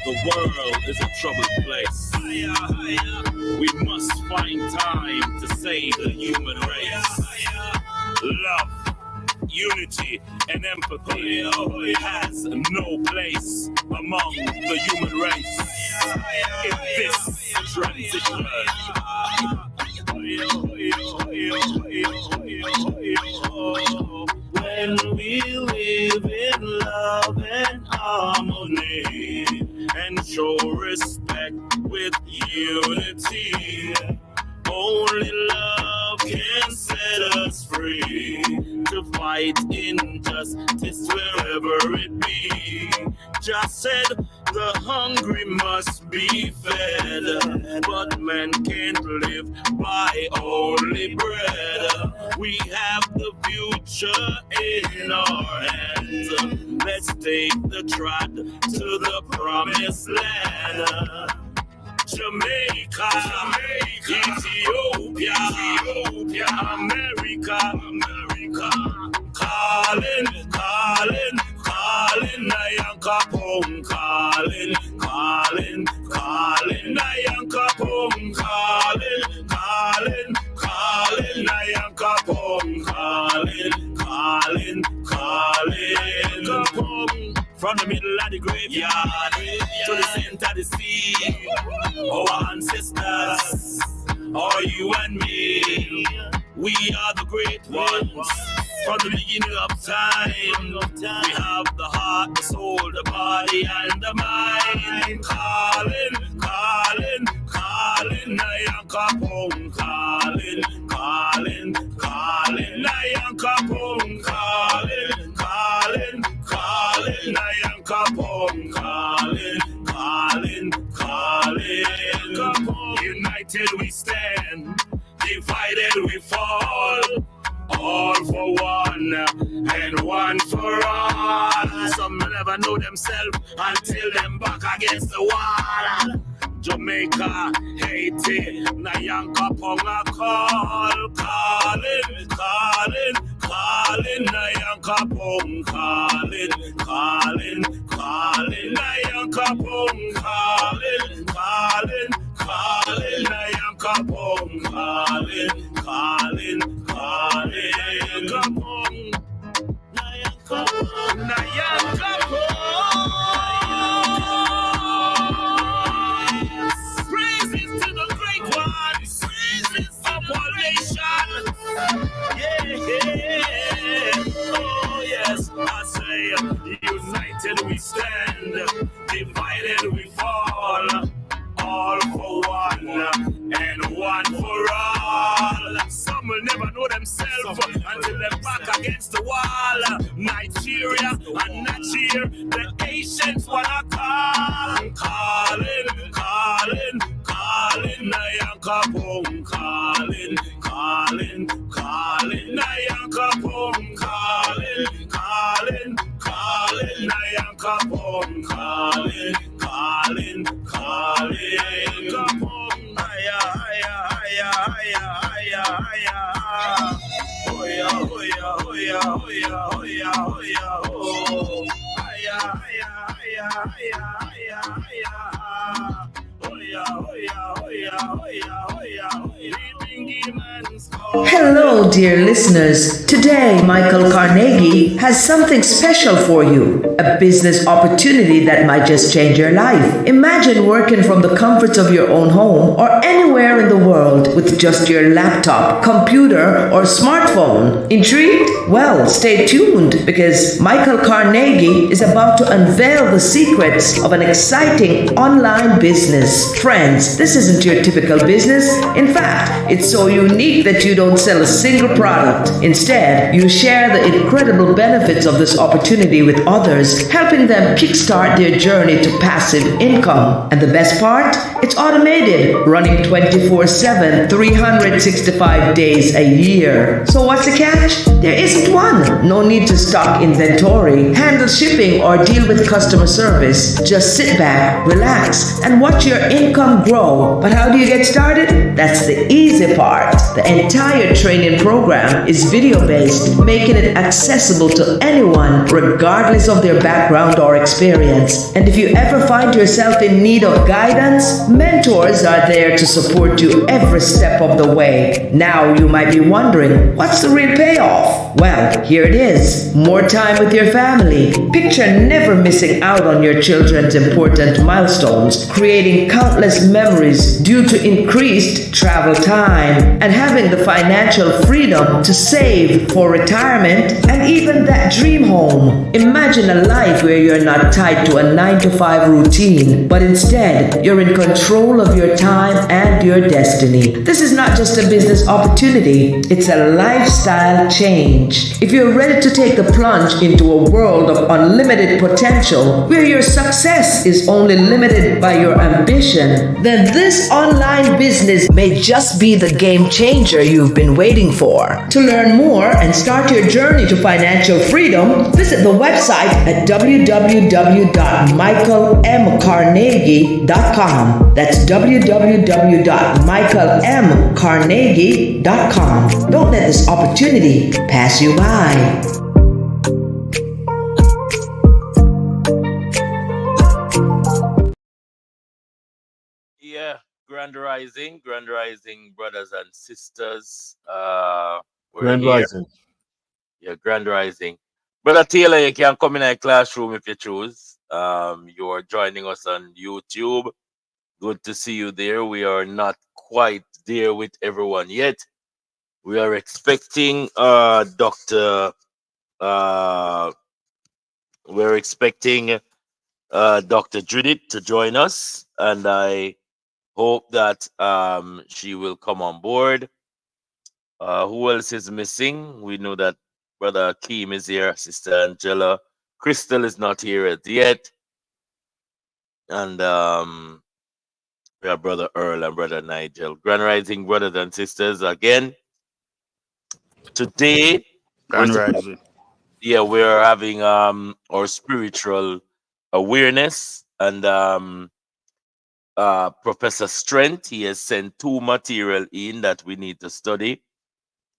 The world is a troubled place. We must find time to save the human race. Love, unity, and empathy has no place among the human race. In this transition, when we live in love and harmony and show respect with unity, only love can set us free to fight injustice wherever it be. Just said the hungry must be fed, but man can't live by only bread. We have the future in our hands. Let's take the trot to the promised land. Jamaica, Ethiopia, America, calling, Nyan-Ko-Pong, calling, Nyan-Ko-Pong, calling, Nyan-Ko-Pong, calling. From the middle of the graveyard to the center of the sea, our ancestors, are you and me, we are the great ones. From the beginning of time, we have the heart, the soul, the body, and the mind. Calling, Nyan-Ko-Pong, calling, Nyan-Ko-Pong, calling, Nyan-Ko-Pong, calling. United we stand, divided we fall. All for one and one for all. Some never know themselves until them back against the wall. Jamaica, Haiti, Nyan-Ko-Pong a call, calling, Nyan-Ko-Pong, calling, Nyan-Ko-Pong, calling, Nyan-Ko-Pong, calling, Nyan-Ko-Pong, praises to the great ones, praises of our nation. Yeah. Oh yes, I say, united we stand, divided we fall. All for one and one for all. Some will never know themselves until they're back against the wall. Nigeria and Nigeria, the Asians wanna call, calling, Nyan-Ko-Pong, calling, Nyan-Ko-Pong, calling, Nyan-Ko-Pong, calling, Nyan-Ko-Pong. Aya. Hoya. Hello, dear listeners. Today, Michael Carnegie has something special for you. A business opportunity that might just change your life. Imagine working from the comforts of your own home or anywhere in the world with just your laptop, computer, or smartphone. Intrigued? Well, stay tuned because Michael Carnegie is about to unveil the secrets of an exciting online business. Friends, this isn't your typical business. In fact, it's so unique that you don't sell a single product. Instead, you share the incredible benefits of this opportunity with others, helping them kickstart their journey to passive income. And the best part? It's automated, running 24/7, 365 days a year. So what's the catch? There is waste one. No need to stock inventory, handle shipping, or deal with customer service. Just sit back, relax, and watch your income grow. But how do you get started? That's the easy part. The entire training program is video based, making it accessible to anyone, regardless of their background or experience. And if you ever find yourself in need of guidance, mentors are there to support you every step of the way. Now you might be wondering, what's the real payoff? Well, here it is. More time with your family. Picture never missing out on your children's important milestones, creating countless memories due to increased travel time, and having the financial freedom to save for retirement and even that dream home. Imagine a life where you're not tied to a 9 to 5 routine, but instead you're in control of your time and your destiny. This is not just a business opportunity, it's a lifestyle change. If you're ready to take the plunge into a world of unlimited potential, where your success is only limited by your ambition, then this online business may just be the game changer you've been waiting for. To learn more and start your journey to financial freedom, visit the website at www.michaelmcarnegie.com. That's www.michaelmcarnegie.com. Don't let this opportunity pass you by. Yeah, grand rising, brothers and sisters. We're Grand here. Rising. Yeah, grand rising. Brother Taylor, you can come in a classroom if you choose. You are joining us on YouTube. Good to see you there. We are not quite there with everyone yet. We are expecting Dr. Uh, we're expecting Dr. Judith to join us, and I hope that she will come on board. Who else is missing? We know that Brother Keem is here, Sister Angela. Crystal is not here yet. And we have Brother Earl and Brother Nigel. Grand Rising, brothers and sisters, again. Today, we're Grand Rising. we're having our spiritual awareness, and Professor Strength, he has sent 2 material in that we need to study.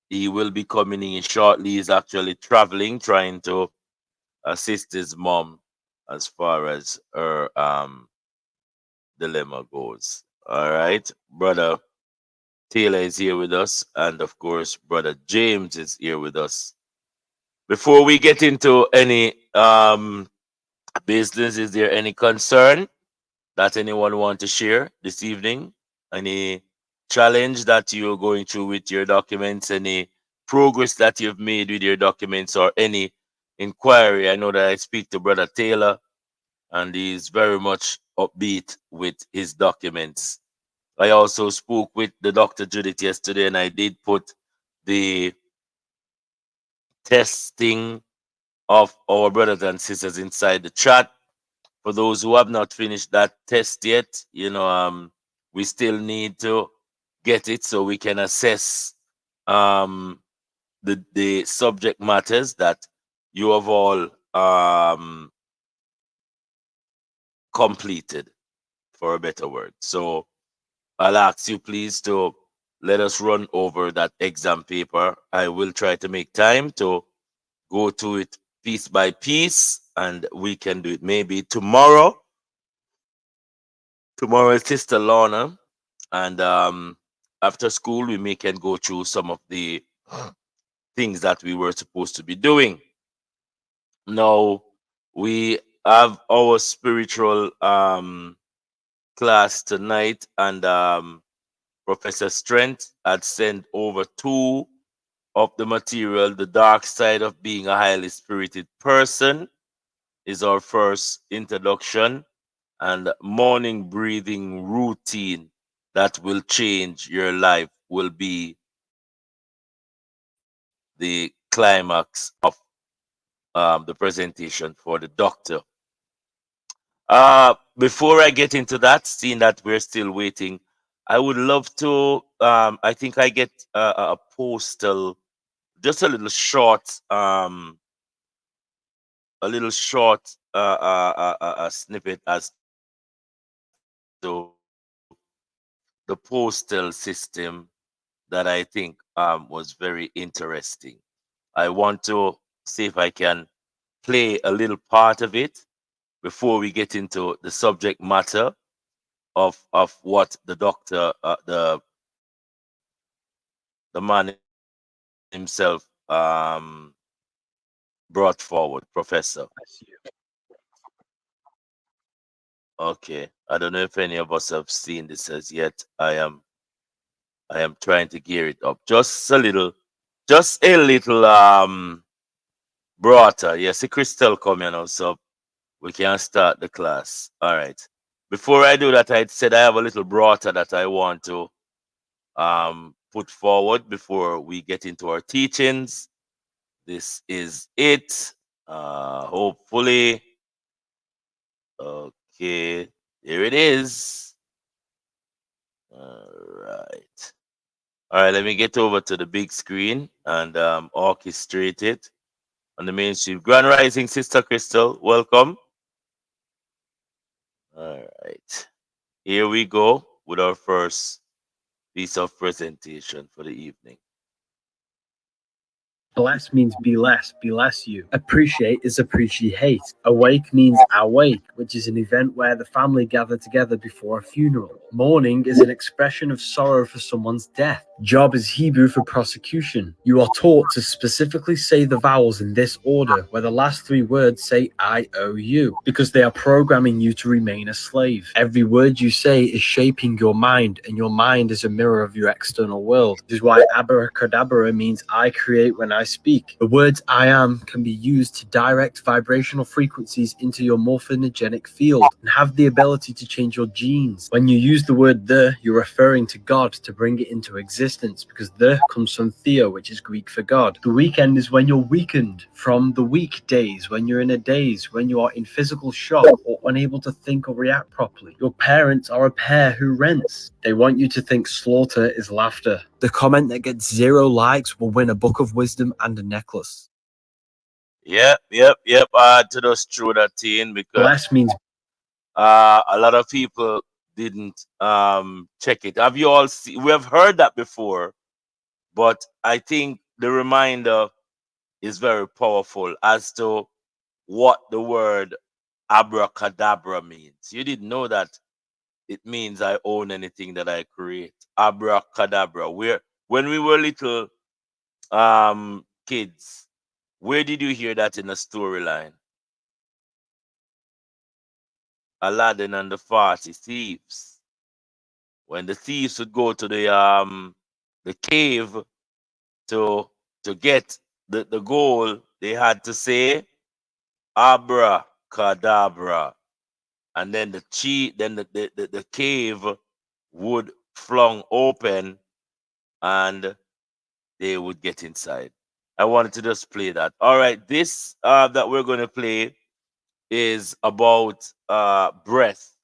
He will be coming in shortly. He's actually traveling, trying to assist his mom as far as her dilemma goes. All right. Brother Taylor is here with us, and of course, Brother James is here with us. Before we get into any business, is there any concern that anyone want to share this evening? Any challenge that you're going through with your documents? Any progress that you've made with your documents, or any inquiry? I know that I speak to Brother Taylor, and he's very much upbeat with his documents. I also spoke with the Dr. Judith yesterday, and I did put the testing of our brothers and sisters inside the chat. For those who have not finished that test yet, we still need to get it so we can assess the subject matters that you have all completed, for a better word. So I'll ask you please to let us run over that exam paper. I will try to make time to go to it piece by piece, and we can do it maybe tomorrow. Tomorrow is Sister Lorna, and after school we can go through some of the things that we were supposed to be doing. Now we have our spiritual class tonight, and Professor Strength had sent over 2 of the material. The dark side of being a highly spirited person is our first introduction, and morning breathing routine that will change your life will be the climax of the presentation for the doctor. Before I get into that, seeing that we're still waiting, I would love to, I think I get a postal just a little short snippet as to the postal system that I think was very interesting. I want to see if I can play a little part of it before we get into the subject matter of what the doctor, the man himself, brought forward, Professor. Bless you. Okay, I don't know if any of us have seen this as yet. I am trying to gear it up just a little broader. Yes, the crystal coming now, so we can start the class. All right. Before I do that, I said I have a little broader that I want to put forward before we get into our teachings. This is it. Hopefully, okay, there it is. All right. All right, let me get over to the big screen and orchestrate it on the main stream. Grand Rising, Sister Crystal, welcome. All right, here we go with our first piece of presentation for the evening. Bless means be less, bless you. Appreciate is appreciate. Awake means awake, which is an event where the family gather together before a funeral. Mourning is an expression of sorrow for someone's death. Job is Hebrew for prosecution. You are taught to specifically say the vowels in this order, where the last three words say I O U, because they are programming you to remain a slave. Every word you say is shaping your mind, and your mind is a mirror of your external world. This is why abracadabra means I create when I speak. The words I am can be used to direct vibrational frequencies into your morphogenetics field and have the ability to change your genes. When you use the word the, you're referring to God to bring it into existence, because the comes from theo, which is Greek for God. The weekend is when you're weakened from the weekdays, when you're in a daze, when you are in physical shock or unable to think or react properly. Your parents are a pair who rents. They want you to think slaughter is laughter. The comment that gets 0 likes will win a book of wisdom and a necklace. Yep. To just throw that in because Bless means a lot of people didn't check it. Have you all seen? We have heard that before, but I think the reminder is very powerful as to what the word abracadabra means. You didn't know that it means I own anything that I create. Abracadabra. When we were little kids, where did you hear that in a storyline? Aladdin and the 40 thieves. When the thieves would go to the cave to get the goal, they had to say abracadabra. And then the cave would flung open and they would get inside. I wanted to just play that. All right, this that we're going to play is about breath.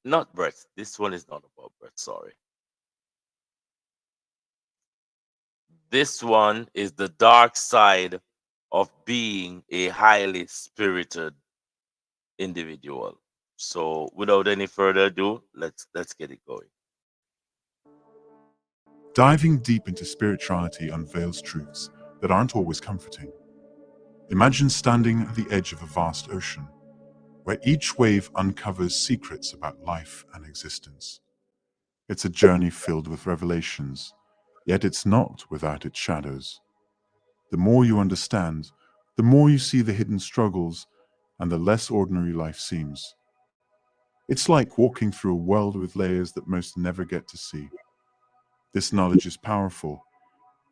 Not breath. This one is not about breath. Sorry. This one is the dark side of being a highly spirited individual. So, without any further ado, let's get it going. Diving deep into spirituality unveils truths that aren't always comforting. Imagine standing at the edge of a vast ocean, where each wave uncovers secrets about life and existence. It's a journey filled with revelations, yet it's not without its shadows. The more you understand, the more you see the hidden struggles, and the less ordinary life seems. It's like walking through a world with layers that most never get to see. This knowledge is powerful,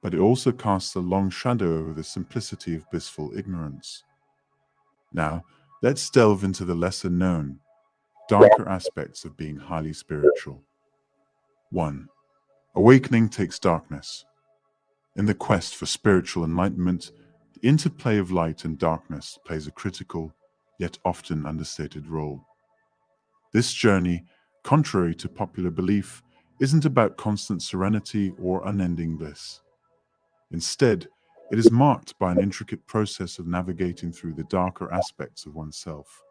but it also casts a long shadow over the simplicity of blissful ignorance. Now, let's delve into the lesser known, darker aspects of being highly spiritual. 1. Awakening takes darkness. In the quest for spiritual enlightenment, the interplay of light and darkness plays a critical, yet often understated role. This journey, contrary to popular belief, isn't about constant serenity or unending bliss. Instead, It is marked by an intricate process of navigating through the darker aspects of oneself,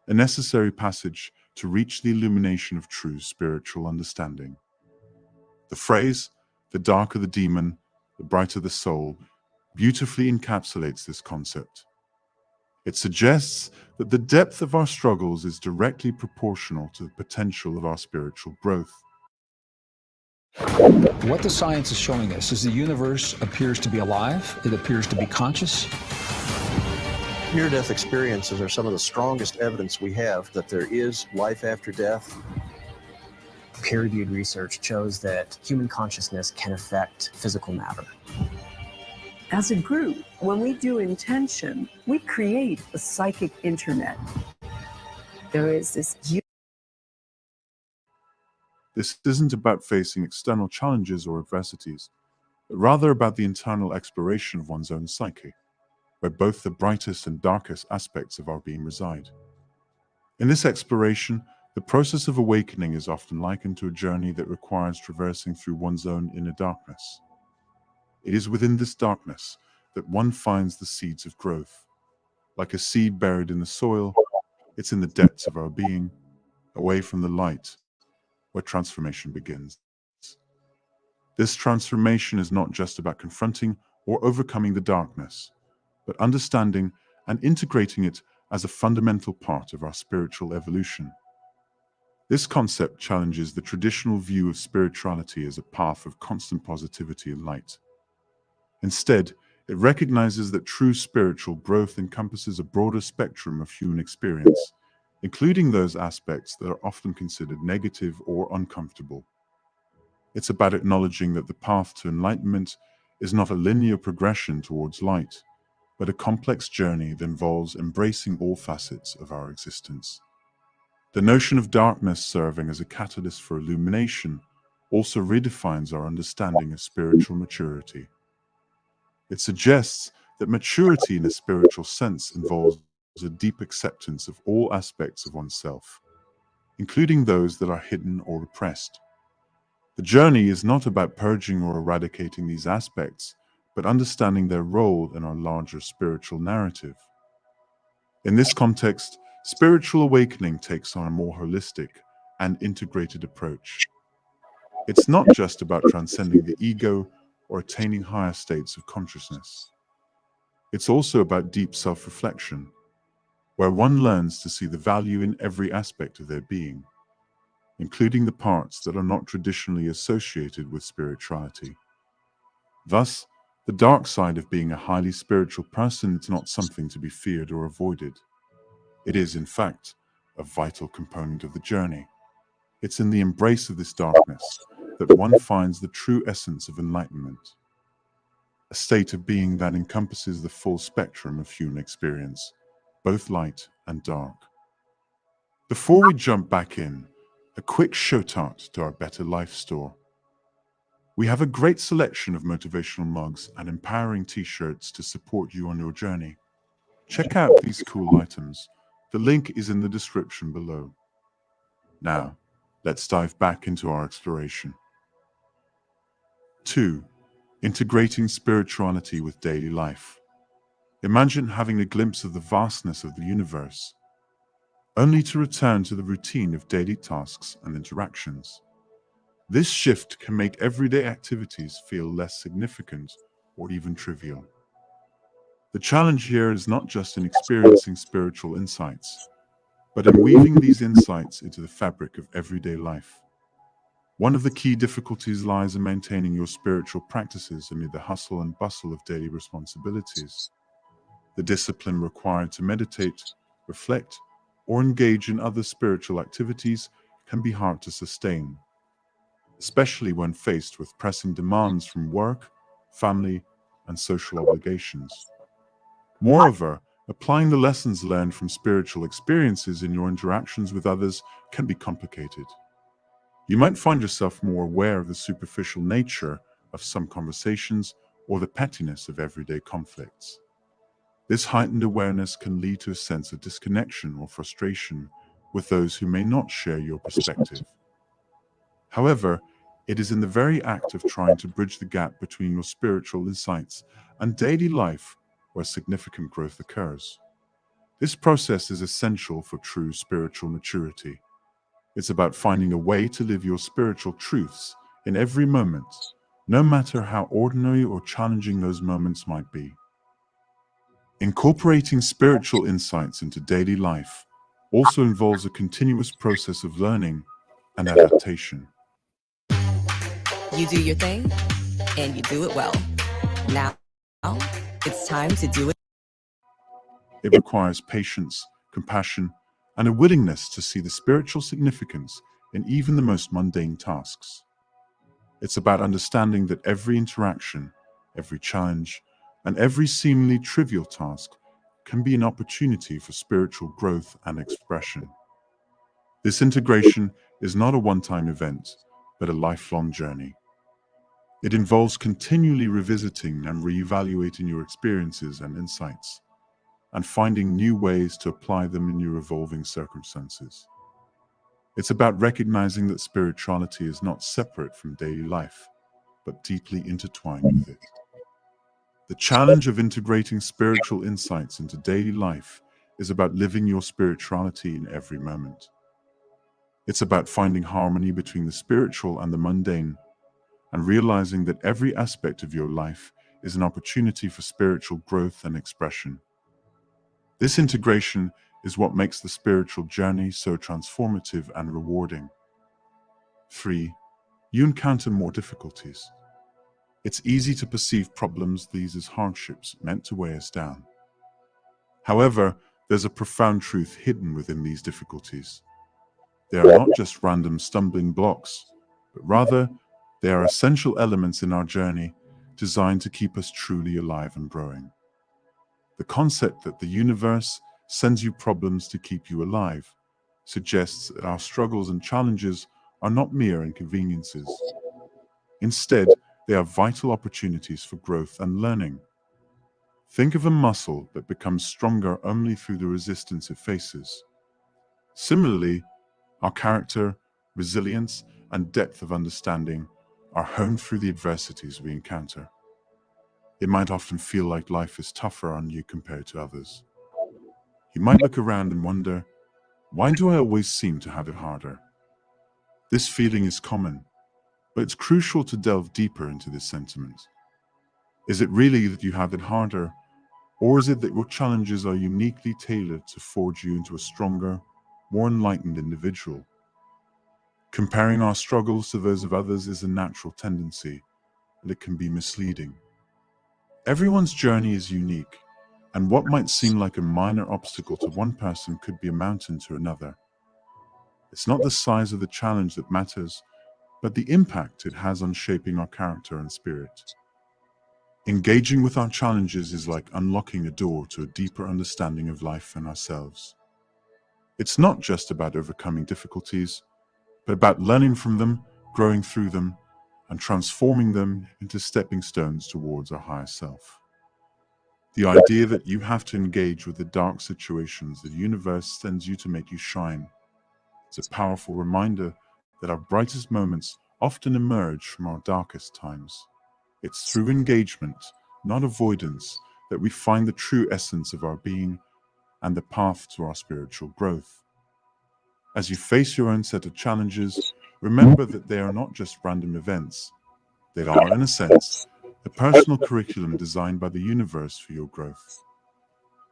a necessary passage to reach the illumination of true spiritual understanding. The phrase, "the darker the demon, the brighter the soul," beautifully encapsulates this concept. It suggests that the depth of our struggles is directly proportional to the potential of our spiritual growth. What the science is showing us is the universe appears to be alive, it appears to be conscious. Near-death experiences are some of the strongest evidence we have that there is life after death. Peer-reviewed research shows that human consciousness can affect physical matter. As a group, when we do intention, we create a psychic internet. There is this. This isn't about facing external challenges or adversities, but rather about the internal exploration of one's own psyche, where both the brightest and darkest aspects of our being reside. In this exploration, the process of awakening is often likened to a journey that requires traversing through one's own inner darkness. It is within this darkness that one finds the seeds of growth. Like a seed buried in the soil, it's in the depths of our being, away from the light, where transformation begins. This transformation is not just about confronting or overcoming the darkness, but understanding and integrating it as a fundamental part of our spiritual evolution. This concept challenges the traditional view of spirituality as a path of constant positivity and light. Instead, it recognizes that true spiritual growth encompasses a broader spectrum of human experience, including those aspects that are often considered negative or uncomfortable. It's about acknowledging that the path to enlightenment is not a linear progression towards light, but a complex journey that involves embracing all facets of our existence. The notion of darkness serving as a catalyst for illumination also redefines our understanding of spiritual maturity. It suggests that maturity in a spiritual sense involves a deep acceptance of all aspects of oneself, including those that are hidden or repressed. The journey is not about purging or eradicating these aspects, but understanding their role in our larger spiritual narrative. In this context, spiritual awakening takes on a more holistic and integrated approach. It's not just about transcending the ego or attaining higher states of consciousness. It's also about deep self-reflection, where one learns to see the value in every aspect of their being, including the parts that are not traditionally associated with spirituality. Thus, the dark side of being a highly spiritual person is not something to be feared or avoided. It is, in fact, a vital component of the journey. It's in the embrace of this darkness that one finds the true essence of enlightenment, a state of being that encompasses the full spectrum of human experience, both light and dark. Before we jump back in, a quick shout-out to our Better Life store. We have a great selection of motivational mugs and empowering t-shirts to support you on your journey. Check out these cool items. The link is in the description below. Now, let's dive back into our exploration. 2. Integrating spirituality with daily life. Imagine having a glimpse of the vastness of the universe, only to return to the routine of daily tasks and interactions. This shift can make everyday activities feel less significant or even trivial. The challenge here is not just in experiencing spiritual insights, but in weaving these insights into the fabric of everyday life. One of the key difficulties lies in maintaining your spiritual practices amid the hustle and bustle of daily responsibilities. The discipline required to meditate, reflect, or engage in other spiritual activities can be hard to sustain, especially when faced with pressing demands from work, family, and social obligations. Moreover, applying the lessons learned from spiritual experiences in your interactions with others can be complicated. You might find yourself more aware of the superficial nature of some conversations or the pettiness of everyday conflicts. This heightened awareness can lead to a sense of disconnection or frustration with those who may not share your perspective. However, it is in the very act of trying to bridge the gap between your spiritual insights and daily life where significant growth occurs. This process is essential for true spiritual maturity. It's about finding a way to live your spiritual truths in every moment, no matter how ordinary or challenging those moments might be. Incorporating spiritual insights into daily life also involves a continuous process of learning and adaptation. You do your thing, and you do it well. Now, it's time to do it. It requires patience, compassion, and a willingness to see the spiritual significance in even the most mundane tasks. It's about understanding that every interaction, every challenge, and every seemingly trivial task can be an opportunity for spiritual growth and expression. This integration is not a one-time event, but a lifelong journey. It involves continually revisiting and reevaluating your experiences and insights, and finding new ways to apply them in your evolving circumstances. It's about recognizing that spirituality is not separate from daily life, but deeply intertwined with it. The challenge of integrating spiritual insights into daily life is about living your spirituality in every moment. It's about finding harmony between the spiritual and the mundane, and realizing that every aspect of your life is an opportunity for spiritual growth and expression. This integration is what makes the spiritual journey so transformative and rewarding. 3. You encounter more difficulties. It's easy to perceive problems these as hardships meant to weigh us down. However, there's a profound truth hidden within these difficulties. They are not just random stumbling blocks, but rather they are essential elements in our journey designed to keep us truly alive and growing. The concept that the universe sends you problems to keep you alive suggests that our struggles and challenges are not mere inconveniences. Instead, they are vital opportunities for growth and learning. Think of a muscle that becomes stronger only through the resistance it faces. Similarly, our character, resilience, and depth of understanding are honed through the adversities we encounter. It might often feel like life is tougher on you compared to others. You might look around and wonder, why do I always seem to have it harder? This feeling is common, but it's crucial to delve deeper into this sentiment. Is it really that you have it harder, or is it that your challenges are uniquely tailored to forge you into a stronger, more enlightened individual? Comparing our struggles to those of others is a natural tendency, and it can be misleading. Everyone's journey is unique, and what might seem like a minor obstacle to one person could be a mountain to another. It's not the size of the challenge that matters, but the impact it has on shaping our character and spirit. Engaging with our challenges is like unlocking a door to a deeper understanding of life and ourselves. It's not just about overcoming difficulties, but about learning from them, growing through them, and transforming them into stepping stones towards our higher self. The idea that you have to engage with the dark situations the universe sends you to make you shine is a powerful reminder that our brightest moments often emerge from our darkest times. It's through engagement, not avoidance, that we find the true essence of our being and the path to our spiritual growth. As you face your own set of challenges, remember that they are not just random events. They are, in a sense, a personal curriculum designed by the universe for your growth.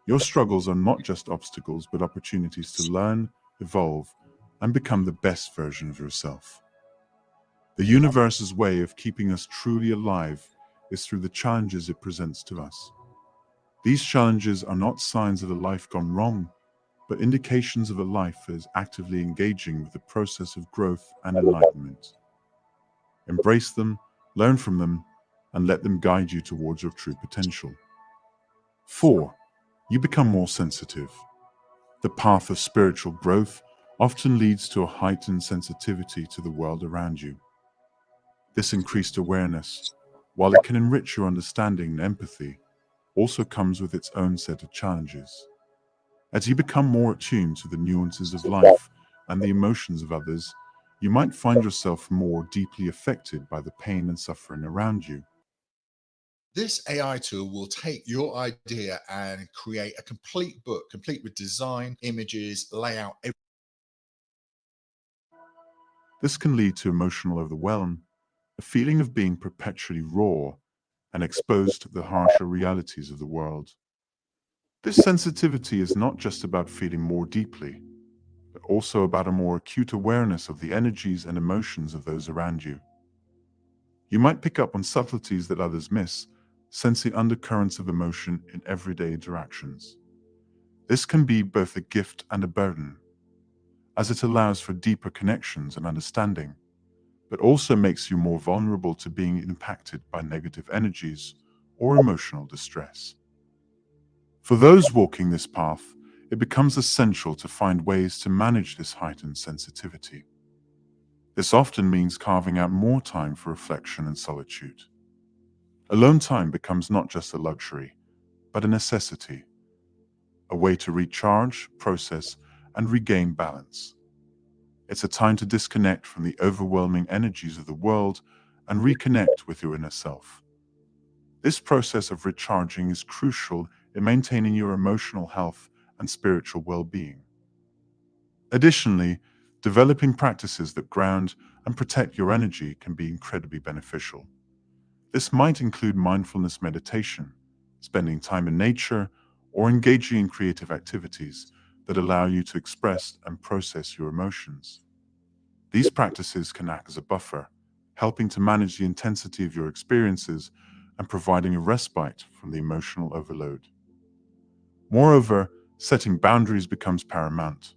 Your struggles are not just obstacles, but opportunities to learn, evolve, and become the best version of yourself. The universe's way of keeping us truly alive is through the challenges it presents to us. These challenges are not signs of a life gone wrong, but indications of a life that is actively engaging with the process of growth and enlightenment. Embrace them, learn from them, and let them guide you towards your true potential. 4. You become more sensitive. The path of spiritual growth often leads to a heightened sensitivity to the world around you. This increased awareness, while it can enrich your understanding and empathy, also comes with its own set of challenges. As you become more attuned to the nuances of life and the emotions of others, you might find yourself more deeply affected by the pain and suffering around you. This AI tool will take your idea and create a complete book, complete with design, images, layout. This can lead to emotional overwhelm, a feeling of being perpetually raw and exposed to the harsher realities of the world. This sensitivity is not just about feeling more deeply, but also about a more acute awareness of the energies and emotions of those around you. You might pick up on subtleties that others miss, sensing undercurrents of emotion in everyday interactions. This can be both a gift and a burden, as it allows for deeper connections and understanding, but also makes you more vulnerable to being impacted by negative energies or emotional distress. For those walking this path, it becomes essential to find ways to manage this heightened sensitivity. This often means carving out more time for reflection and solitude. Alone time becomes not just a luxury, but a necessity, a way to recharge, process, and regain balance. It's a time to disconnect from the overwhelming energies of the world and reconnect with your inner self. This process of recharging is crucial in maintaining your emotional health and spiritual well-being. Additionally, developing practices that ground and protect your energy can be incredibly beneficial. This might include mindfulness meditation, spending time in nature, or engaging in creative activities that allow you to express and process your emotions. These practices can act as a buffer, helping to manage the intensity of your experiences and providing a respite from the emotional overload. Moreover, setting boundaries becomes paramount.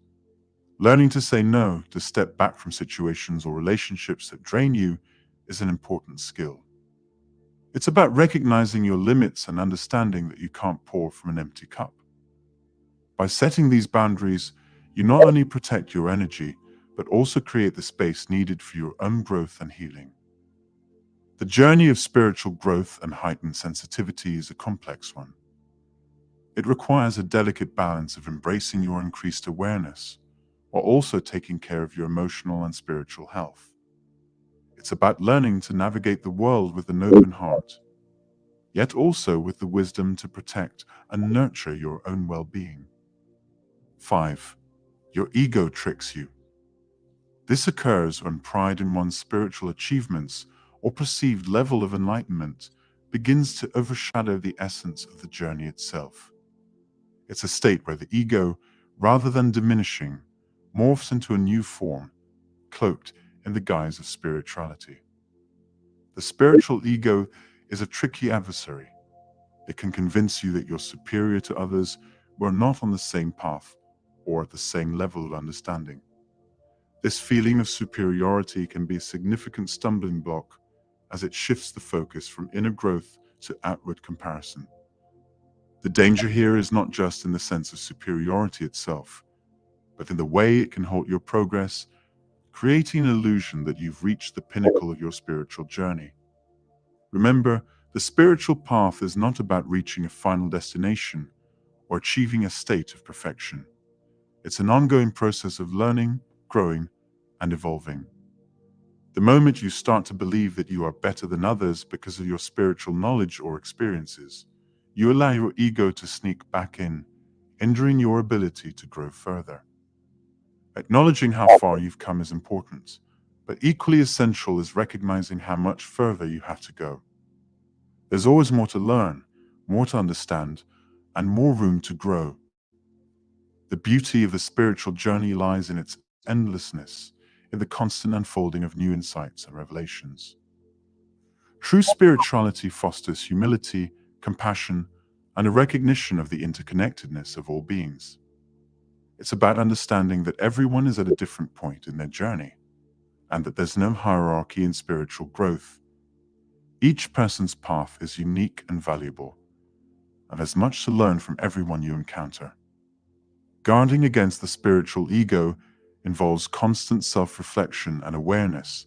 Learning to say no, to step back from situations or relationships that drain you, is an important skill. It's about recognizing your limits and understanding that you can't pour from an empty cup. By setting these boundaries, you not only protect your energy, but also create the space needed for your own growth and healing. The journey of spiritual growth and heightened sensitivity is a complex one. It requires a delicate balance of embracing your increased awareness, while also taking care of your emotional and spiritual health. It's about learning to navigate the world with an open heart, yet also with the wisdom to protect and nurture your own well-being. 5. Your ego tricks you. This occurs when pride in one's spiritual achievements or perceived level of enlightenment begins to overshadow the essence of the journey itself. It's a state where the ego, rather than diminishing, morphs into a new form, cloaked in the guise of spirituality. The spiritual ego is a tricky adversary. It can convince you that you're superior to others who are not on the same path or at the same level of understanding. This feeling of superiority can be a significant stumbling block as it shifts the focus from inner growth to outward comparison. The danger here is not just in the sense of superiority itself, but in the way it can halt your progress, creating an illusion that you've reached the pinnacle of your spiritual journey. Remember, the spiritual path is not about reaching a final destination or achieving a state of perfection. It's an ongoing process of learning, growing, and evolving. The moment you start to believe that you are better than others because of your spiritual knowledge or experiences, you allow your ego to sneak back in, hindering your ability to grow further. Acknowledging how far you've come is important, but equally essential is recognizing how much further you have to go. There's always more to learn, more to understand, and more room to grow. The beauty of the spiritual journey lies in its endlessness, in the constant unfolding of new insights and revelations. True spirituality fosters humility, compassion, and a recognition of the interconnectedness of all beings. It's about understanding that everyone is at a different point in their journey, and that there's no hierarchy in spiritual growth. Each person's path is unique and valuable, and there's much to learn from everyone you encounter. Guarding against the spiritual ego involves constant self-reflection and awareness.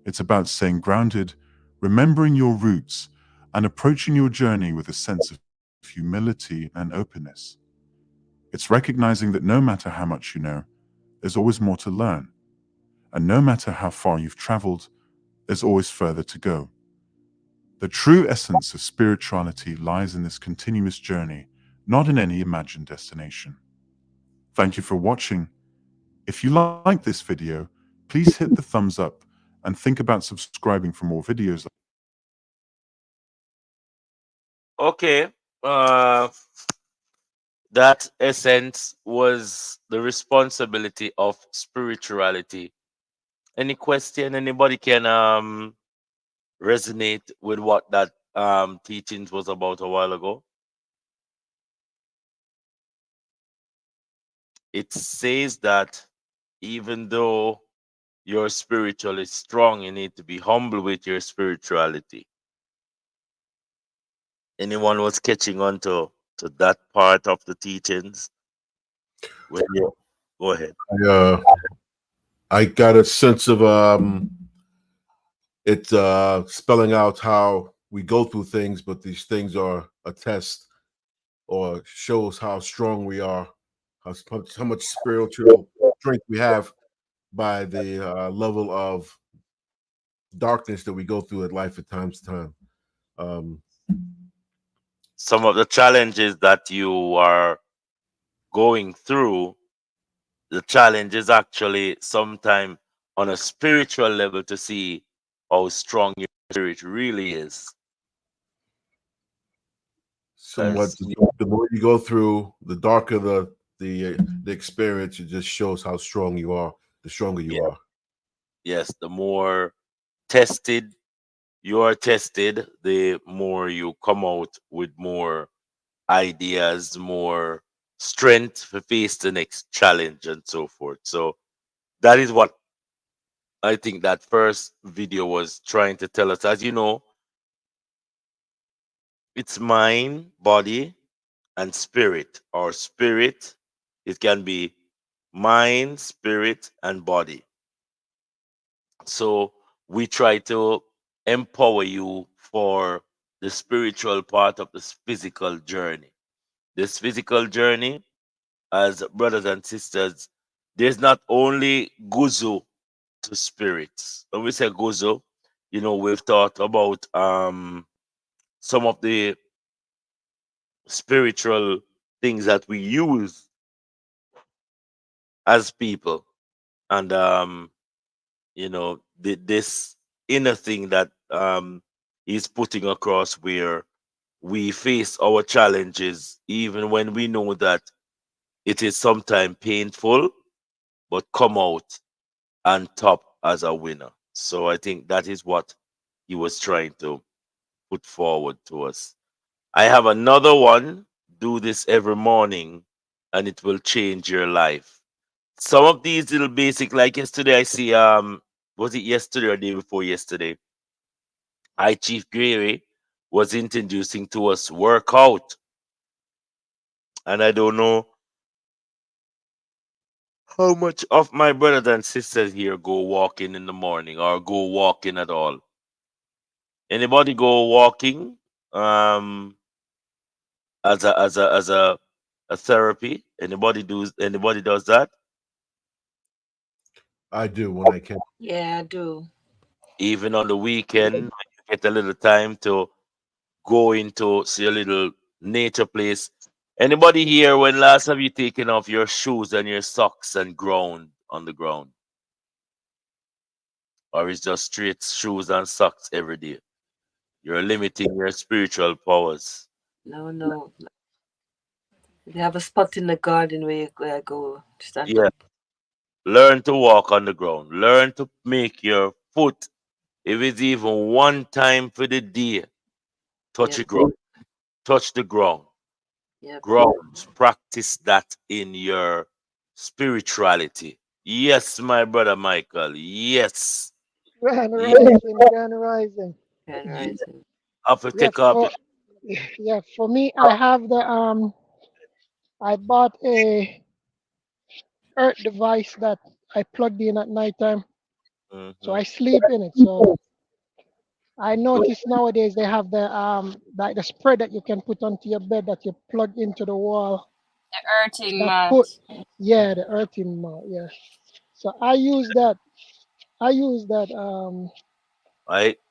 It's about staying grounded, remembering your roots, and approaching your journey with a sense of humility and openness. It's recognizing that no matter how much you know, there's always more to learn. And no matter how far you've traveled, there's always further to go. The true essence of spirituality lies in this continuous journey, not in any imagined destination. Thank you for watching. If you like this video, please hit the thumbs up and think about subscribing for more videos. Okay. Uh, that essence was the responsibility of spirituality. Any question? Anybody can resonate with what that teachings was about a while ago? It says that even though your spiritual is strong, you need to be humble with your spirituality. Anyone was catching on to that part of the teachings? When you go ahead. I got a sense of it spelling out how we go through things, but these things are a test or shows how strong we are, how much spiritual strength we have by the level of darkness that we go through at life at times to time. Some of the challenges that you are going through, the challenge is actually sometime on a spiritual level to see how strong your spirit really is. Somewhat, the more you go through, the darker the experience. It just shows how strong you are. The stronger you are. Yes, the more tested you are tested, the more you come out with more ideas, more strength to face the next challenge and so forth. So that is what I think that first video was trying to tell us. As you know, it's mind, body, and spirit. Or spirit, it can be mind, spirit, and body. So we try to empower you for the spiritual part of this physical journey. This physical journey, as brothers and sisters, there's not only guzu to spirits. When we say guzu, you know, we've thought about some of the spiritual things that we use as people. And you know, this inner thing that he's putting across, where we face our challenges even when we know that it is sometimes painful, but come out on top as a winner. So I think that is what he was trying to put forward to us. I have another one. Do this every morning and it will change your life. Some of these little basic, like yesterday, I see was it yesterday or day before yesterday? I Chief Greery was introducing to us workout. And I don't know how much of my brothers and sisters here go walking in the morning or go walking at all. Anybody go walking as a therapy? Anybody does that? I do when I can. Yeah, I do. Even on the weekend, when you get a little time to go into see a little nature place. Anybody here, when last have you taken off your shoes and your socks and ground on the ground? Or is just straight shoes and socks every day? You're limiting your spiritual powers. No, no. They have a spot in the garden where I go stand Yeah. up. Learn to walk on the ground. Learn to make your foot, if it's even one time for the day, touch the Yep. ground. Touch the ground. Yep. Grounds. Practice that in your spirituality. Yes, my brother Michael. Yes. Grand Yeah. Rising, Grand Rising. Grand Rising. Have to Yeah, take off for yeah, for me, I have the I bought a Earth device that I plugged in at nighttime, so I sleep in it. So I Good. notice nowadays they have the like the spread that you can put onto your bed that you plug into the wall. The earthing That mat. put Yeah, the earthing mount. Yeah. So I use that. I use that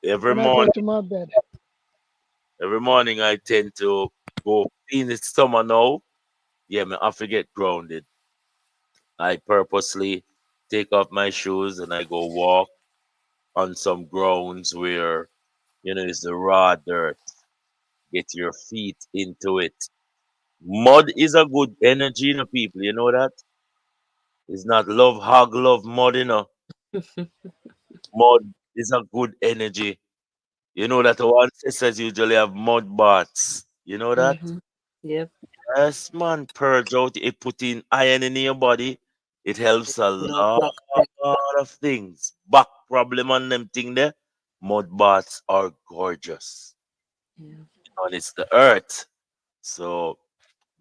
Every when I go morning to my bed. Every morning I tend to go in the summer now. Yeah, man, I forget grounded. I purposely take off my shoes and I go walk on some grounds where, it's the raw dirt. Get your feet into it. Mud is a good energy, people. You know that? It's not love, hug, love, mud. Mud is a good energy. You know that our ancestors usually have mud baths. You know that? Mm-hmm. Yep. Yes, man. Purge out. It put in iron in your body. It helps a You know, lot back then. of things. Back problem and them thing there. Mud baths are gorgeous. Yeah. And it's the earth. So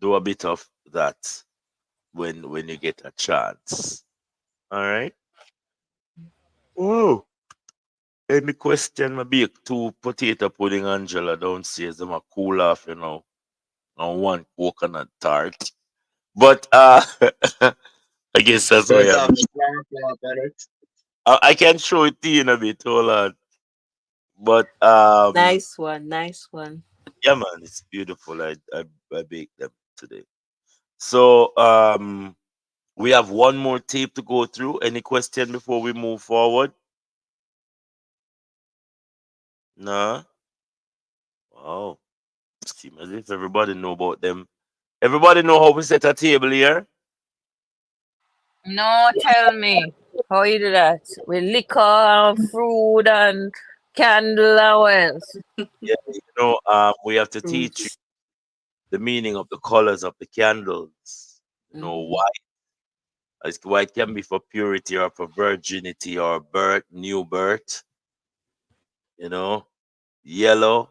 do a bit of that when you get a chance. All right. Oh, any question? Maybe two potato pudding, Angela downstairs. Them a cool off, and one coconut tart. But I guess that's why Does I'm. flour flour better? I can show it to you in a bit. Hold on. But Nice one. Nice one. yeah, man, it's beautiful. I baked them today. So we have one more tape to go through. Any question before we move forward? Nah. Wow. Seems as if everybody know about them. Everybody know how we set a table here. No, tell me. How you do that? With liquor and fruit and candle and what else? Yeah, we have to teach you Fruits. the meaning of the colors of the candles. Mm-hmm. White. White can be for purity or for virginity or birth, new birth. You know, yellow.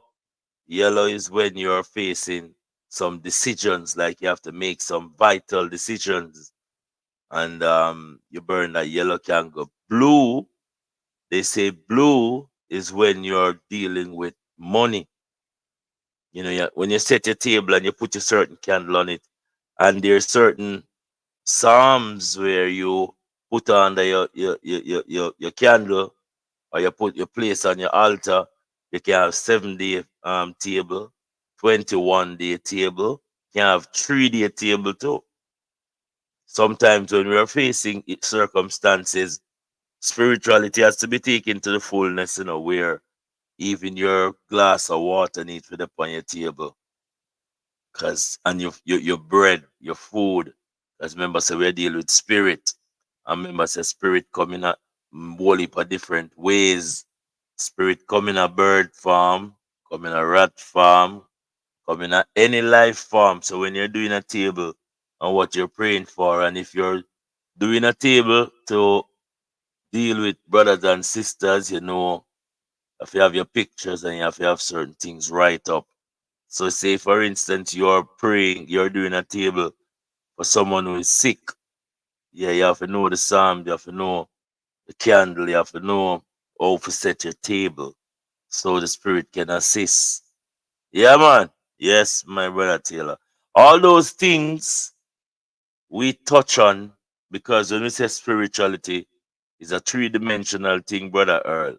Yellow is when you're facing some decisions, like you have to make some vital decisions, and you burn that yellow candle. Blue, they say blue is when you're dealing with money. When you set your table and you put a certain candle on it, and there's certain psalms where you put under your candle, or you put your place on your altar. You can have 7 day table, 21 day table, you can have 3 day table too. Sometimes when we are facing circumstances, spirituality has to be taken to the fullness, where even your glass of water needs to be on your table. And your bread, your food. As remember, say we deal with spirit. And remember, say spirit come in a whole heap of different ways. Spirit come in a bird form, come in a rat form, come in a any life form. So when you're doing a table and what you're praying for, and if you're doing a table to deal with brothers and sisters, if you have your pictures and you have to have certain things right up. So say for instance you're praying, you're doing a table for someone who is sick. Yeah, you have to know the psalm, you have to know the candle, you have to know how to set your table so the spirit can assist. Yeah, man. Yes, my brother Taylor. All those things we touch on, because when we say spirituality, is a three-dimensional thing, brother Earl.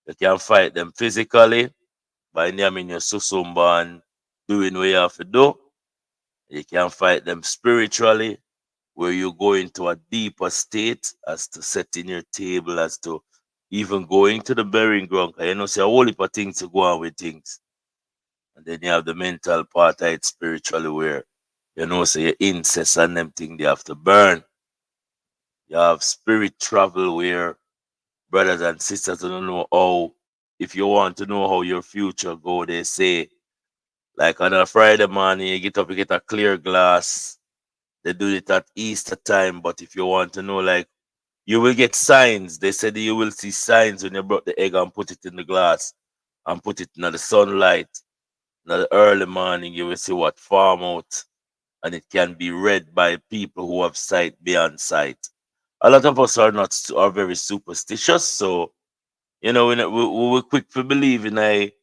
You can fight them physically by naming your susumba and doing what you have to do. You can fight them spiritually, where you go into a deeper state as to setting your table, as to even going to the burying ground. 'Cause see a whole heap of things to go on with things. And then you have the mental part of it spiritually, where so your incest and them thing they have to burn. You have spirit travel, where brothers and sisters don't know how. If you want to know how your future go, they say, like on a Friday morning, you get up, you get a clear glass. They do it at Easter time, but if you want to know, like, you will get signs. They said you will see signs when you brought the egg and put it in the glass and put it in the sunlight. In the early morning, you will see what form out, and it can be read by people who have sight beyond sight. A lot of us are very superstitious, so we're quick to believe in a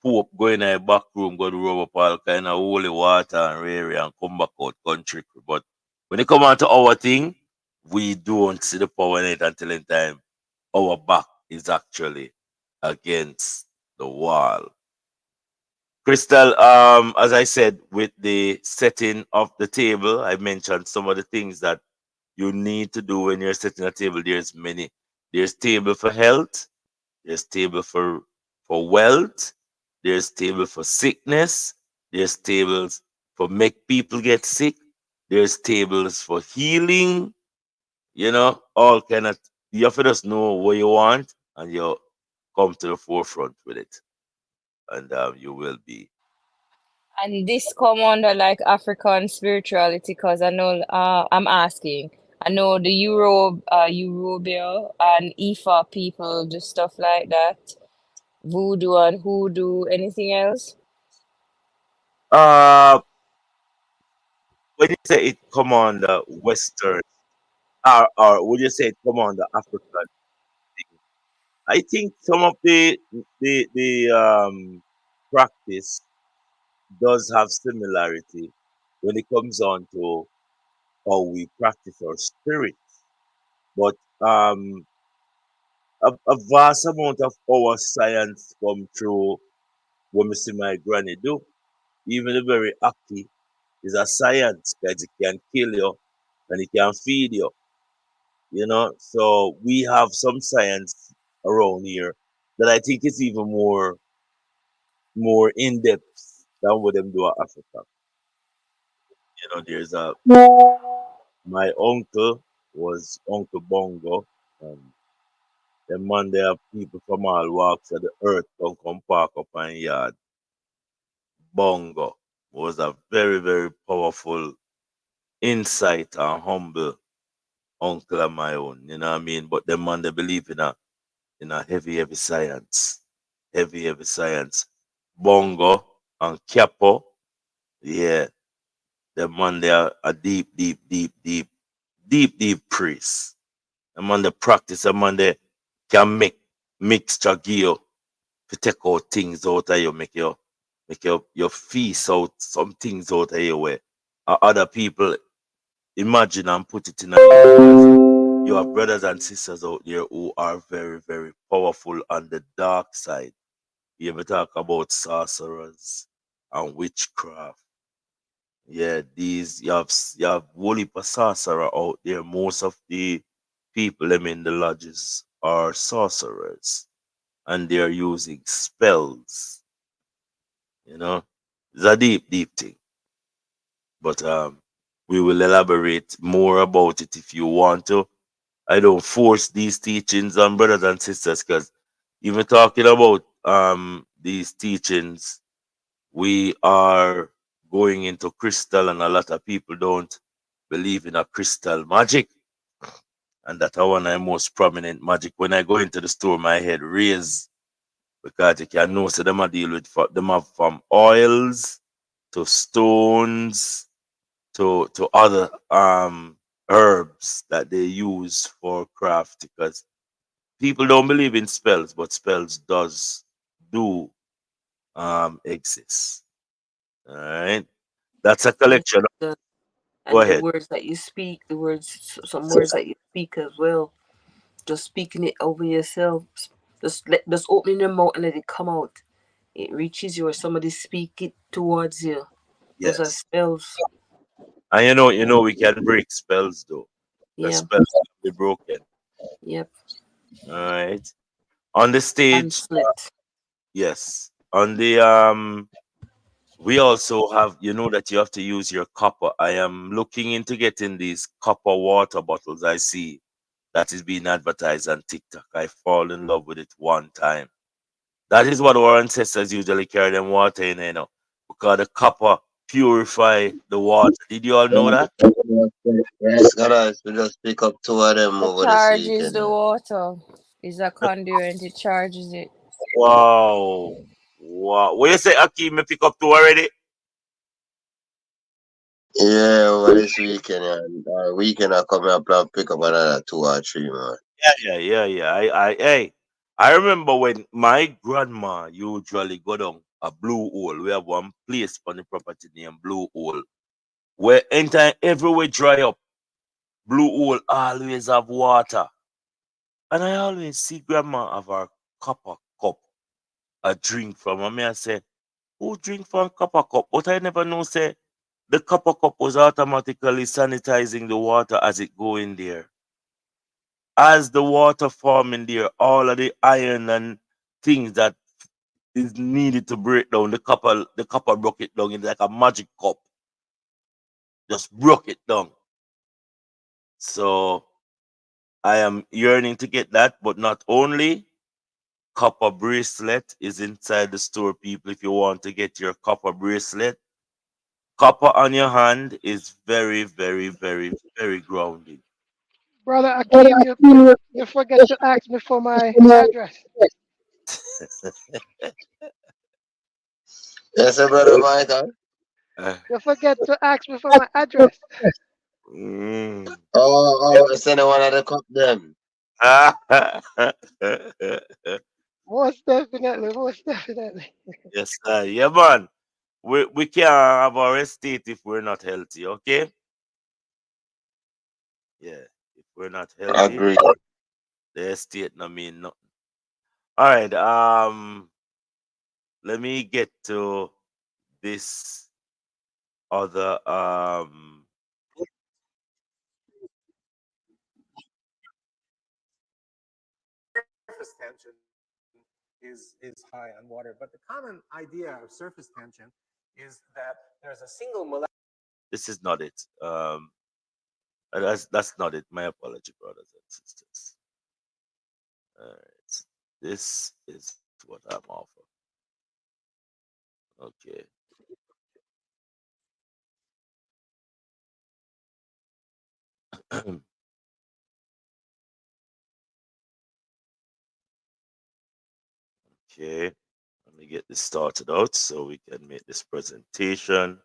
Pope go in a back room, go to rub up all kind of holy water and rare and come back out country. But when it come on to our thing, we don't see the power in it until in time our back is actually against the wall. Crystal, as I said, with the setting of the table, I mentioned some of the things that you need to do when you're setting a table. There's many. There's table for health. There's table for wealth. There's table for sickness. There's tables for make people get sick. There's tables for healing. You know, all kind of. You have to just know what you want, and you come to the forefront with it, and you will be. And this come under like African spirituality, because I know I'm asking. I know the Eurobia and Ifa people do stuff like that. Voodoo and hoodoo, anything else? Uh, when you say it come on the Western, or would you say it come on the African thing? I think some of the practice does have similarity when it comes on to how we practice our spirit. But a vast amount of our science come through what me see my granny do. Even the very aki is a science because it can kill you and it can feed you. You know, so we have some science around here that I think is even more in depth than what them do in Africa. You know, there's a my uncle was Uncle Bongo, and the man there people from all walks of the earth come park up on yard. Bongo was a very, very powerful insight and humble uncle of my own, you know what I mean? But the man they believe in a heavy, heavy science. Heavy, heavy science. Bongo and Capo, yeah, the man they are a deep, deep, deep, deep, deep, deep priest. The man they practice, the man they can make mixture give you to take out things out of you, make your feast out some things out of you where other people imagine and put it in a you. You have brothers and sisters out there who are very, very powerful on the dark side. You ever talk about sorcerers and witchcraft? Yeah, these you have whole heap of sorcerer out there. Most of the people them in the lodges are sorcerers, and they are using spells. You know, it's a deep, deep thing. But we will elaborate more about it if you want to. I don't force these teachings on brothers and sisters because even talking about these teachings, we are going into crystal, and a lot of people don't believe in a crystal magic. And that one of the most prominent magic. When I go into the store, my head raise because you can know so them a deal with them have from oils to stones to other herbs that they use for craft because people don't believe in spells, but spells do exist. All right. That's a Yeah, collection. the, Go and the ahead. words that you speak, some words that you speak as well. Just speaking it over yourself. Just opening your mouth and let it come out. It reaches you, or somebody speak it towards you. Those are Yes. spells. And we can break spells though. The Yeah. spells can be broken. Yep. All right. On the stage, Pamphlet. yes. On the we also have, that you have to use your copper. I am looking into getting these copper water bottles I see that is being advertised on TikTok. I fall in love with it one time. That is what our ancestors usually carry them water in, because the copper purify the water. Did you all know that? Yes, guys, we just pick up two of them It over this charges weekend. the water. It's a conduit, it charges it. Wow. Wow. What you say, Aki, me pick up two already? Yeah, over this weekend, and weekend I come up and pick up another two or three more. Yeah. I remember when my grandma usually go down a blue hole. We have one place on the property named Blue Hole. Where anytime everywhere dry up, Blue Hole always have water. And I always see grandma have her copper cup a drink from. And me I say, Who drink from copper cup? But I never know say the copper cup was automatically sanitizing the water as it go in there. As the water form in there, all of the iron and things that is needed to break down the copper broke it down. It's like a magic cup. Just broke it down. So I am yearning to get that, but not only copper bracelet is inside the store, people. If you want to get your copper bracelet, copper on your hand is very, very, very, very grounding. Brother Akeem, you forget to ask me for my address. Yes, sir, brother Michael. You forget to ask me for my address. Send one of the cup them. Most definitely, most definitely. Yes, sir. Yeah, man. We can't have our estate if we're not healthy, okay? Yeah. If we're not healthy, Agree. the estate no mean nothing. All right. Let me get to this other surface tension is high on water. But the common idea of surface tension is that there's a single molecular. this is not it. That's not it. My apology, brothers and sisters. All right. This is what I'm offering. Okay. Okay. Let me get this started out so we can make this presentation.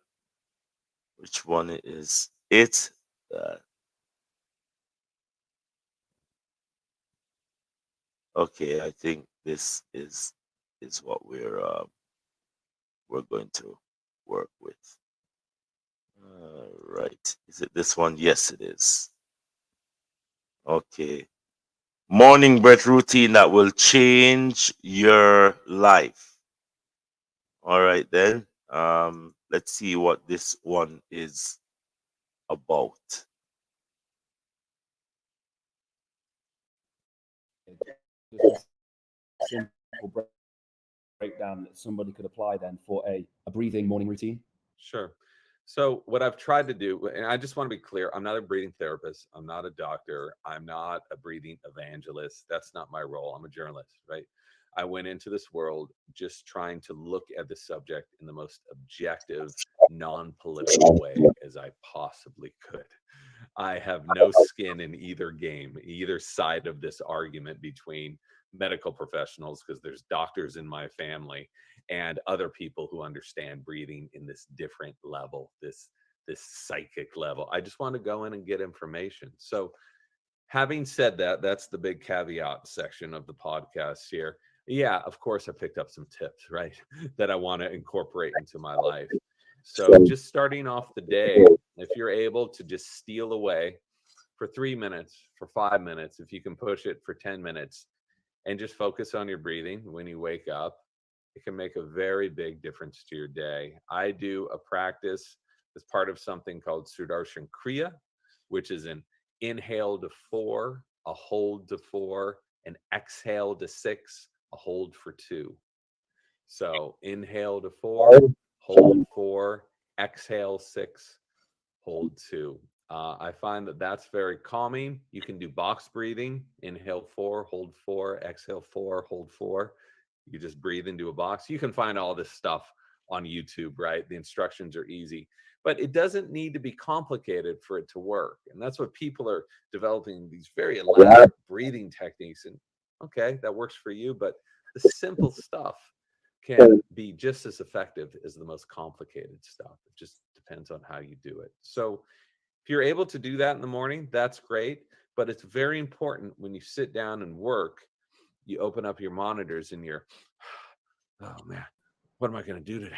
Which one is it? Okay, I think this is what we're going to work with. Right. Is it this one? Yes, it is. Okay. Morning breath routine that will change your life. All right then. Let's see what this one is about. Just a simple breakdown that somebody could apply then for a breathing morning routine? Sure. So what I've tried to do, and I just want to be clear, I'm not a breathing therapist. I'm not a doctor. I'm not a breathing evangelist. That's not my role. I'm a journalist, right? I went into this world just trying to look at the subject in the most objective, non-political way as I possibly could. I have no skin in either game, either side of this argument between medical professionals, because there's doctors in my family, and other people who understand breathing in this different level, this psychic level. I just want to go in and get information. So having said that, that's the big caveat section of the podcast here. Yeah, of course I picked up some tips, right, that I want to incorporate into my life. So just starting off the day, if you're able to just steal away for 3 minutes, for 5 minutes, if you can push it for 10 minutes, and just focus on your breathing when you wake up, it can make a very big difference to your day. I do a practice as part of something called Sudarshan Kriya, which is an inhale to 4, a hold to 4, an exhale to 6, a hold for 2. So inhale to 4, hold 4, exhale 6, hold 2. I find that that's very calming. You can do box breathing, inhale 4, hold 4, exhale 4, hold 4. You just breathe into a box. You can find all this stuff on YouTube, right? The instructions are easy, but it doesn't need to be complicated for it to work. And that's what people are developing, these very elaborate breathing techniques. And okay, that works for you, but the simple stuff can be just as effective as the most complicated stuff. It just depends on how you do it. So if you're able to do that in the morning, that's great. But it's very important when you sit down and work, you open up your monitors and you're, oh man, what am I going to do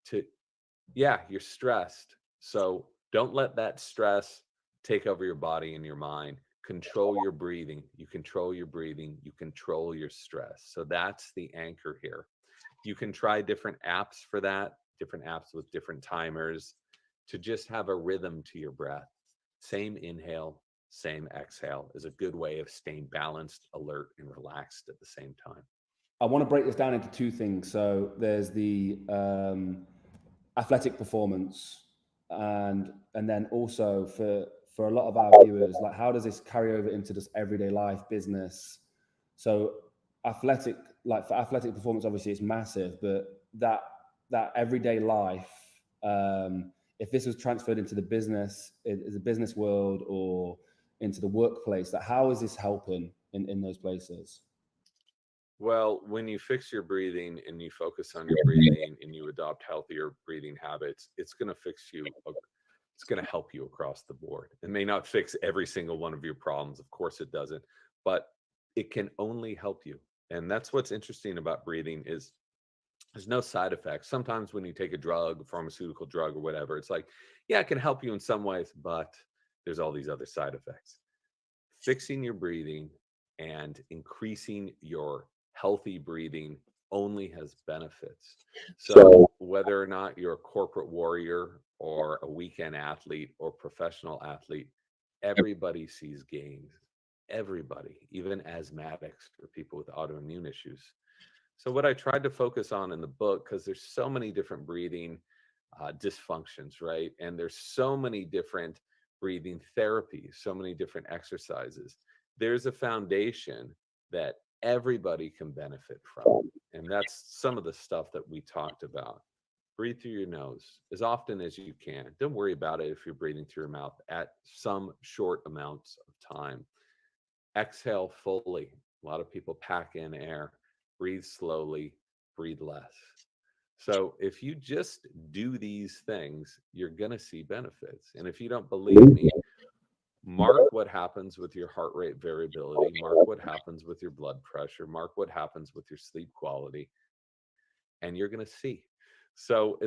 today? You're stressed. So don't let that stress take over your body and your mind. Control your breathing. You control your breathing. You control your stress. So that's the anchor here. You can try different apps for that, different apps with different timers to just have a rhythm to your breath. Same inhale, same exhale is a good way of staying balanced, alert, and relaxed at the same time. I want to break this down into two things. So there's the athletic performance, and then also for a lot of our viewers, like how does this carry over into just everyday life, business? So athletic, like for athletic performance, obviously it's massive, but that everyday life, if this was transferred into the business world or into the workplace, that how is this helping in those places? Well, when you fix your breathing and you focus on your breathing and you adopt healthier breathing habits, it's going to fix you. It's going to help you across the board. It may not fix every single one of your problems. Of course it doesn't, but it can only help you. And that's what's interesting about breathing is there's no side effects. Sometimes when you take a drug, a pharmaceutical drug or whatever, it's like, yeah, it can help you in some ways, but there's all these other side effects. Fixing your breathing and increasing your healthy breathing only has benefits. So whether or not you're a corporate warrior or a weekend athlete or professional athlete, everybody sees gains. Everybody, even asthmatics or people with autoimmune issues. So what I tried to focus on in the book, because there's so many different breathing dysfunctions, right? And there's so many different breathing therapies, so many different exercises. There's a foundation that everybody can benefit from. And that's some of the stuff that we talked about. Breathe through your nose as often as you can. Don't worry about it if you're breathing through your mouth at some short amounts of time. Exhale fully. A lot of people pack in air. Breathe slowly, breathe less. So if you just do these things, you're going to see benefits. And if you don't believe me, mark what happens with your heart rate variability, mark what happens with your blood pressure, mark what happens with your sleep quality, and you're going to see. So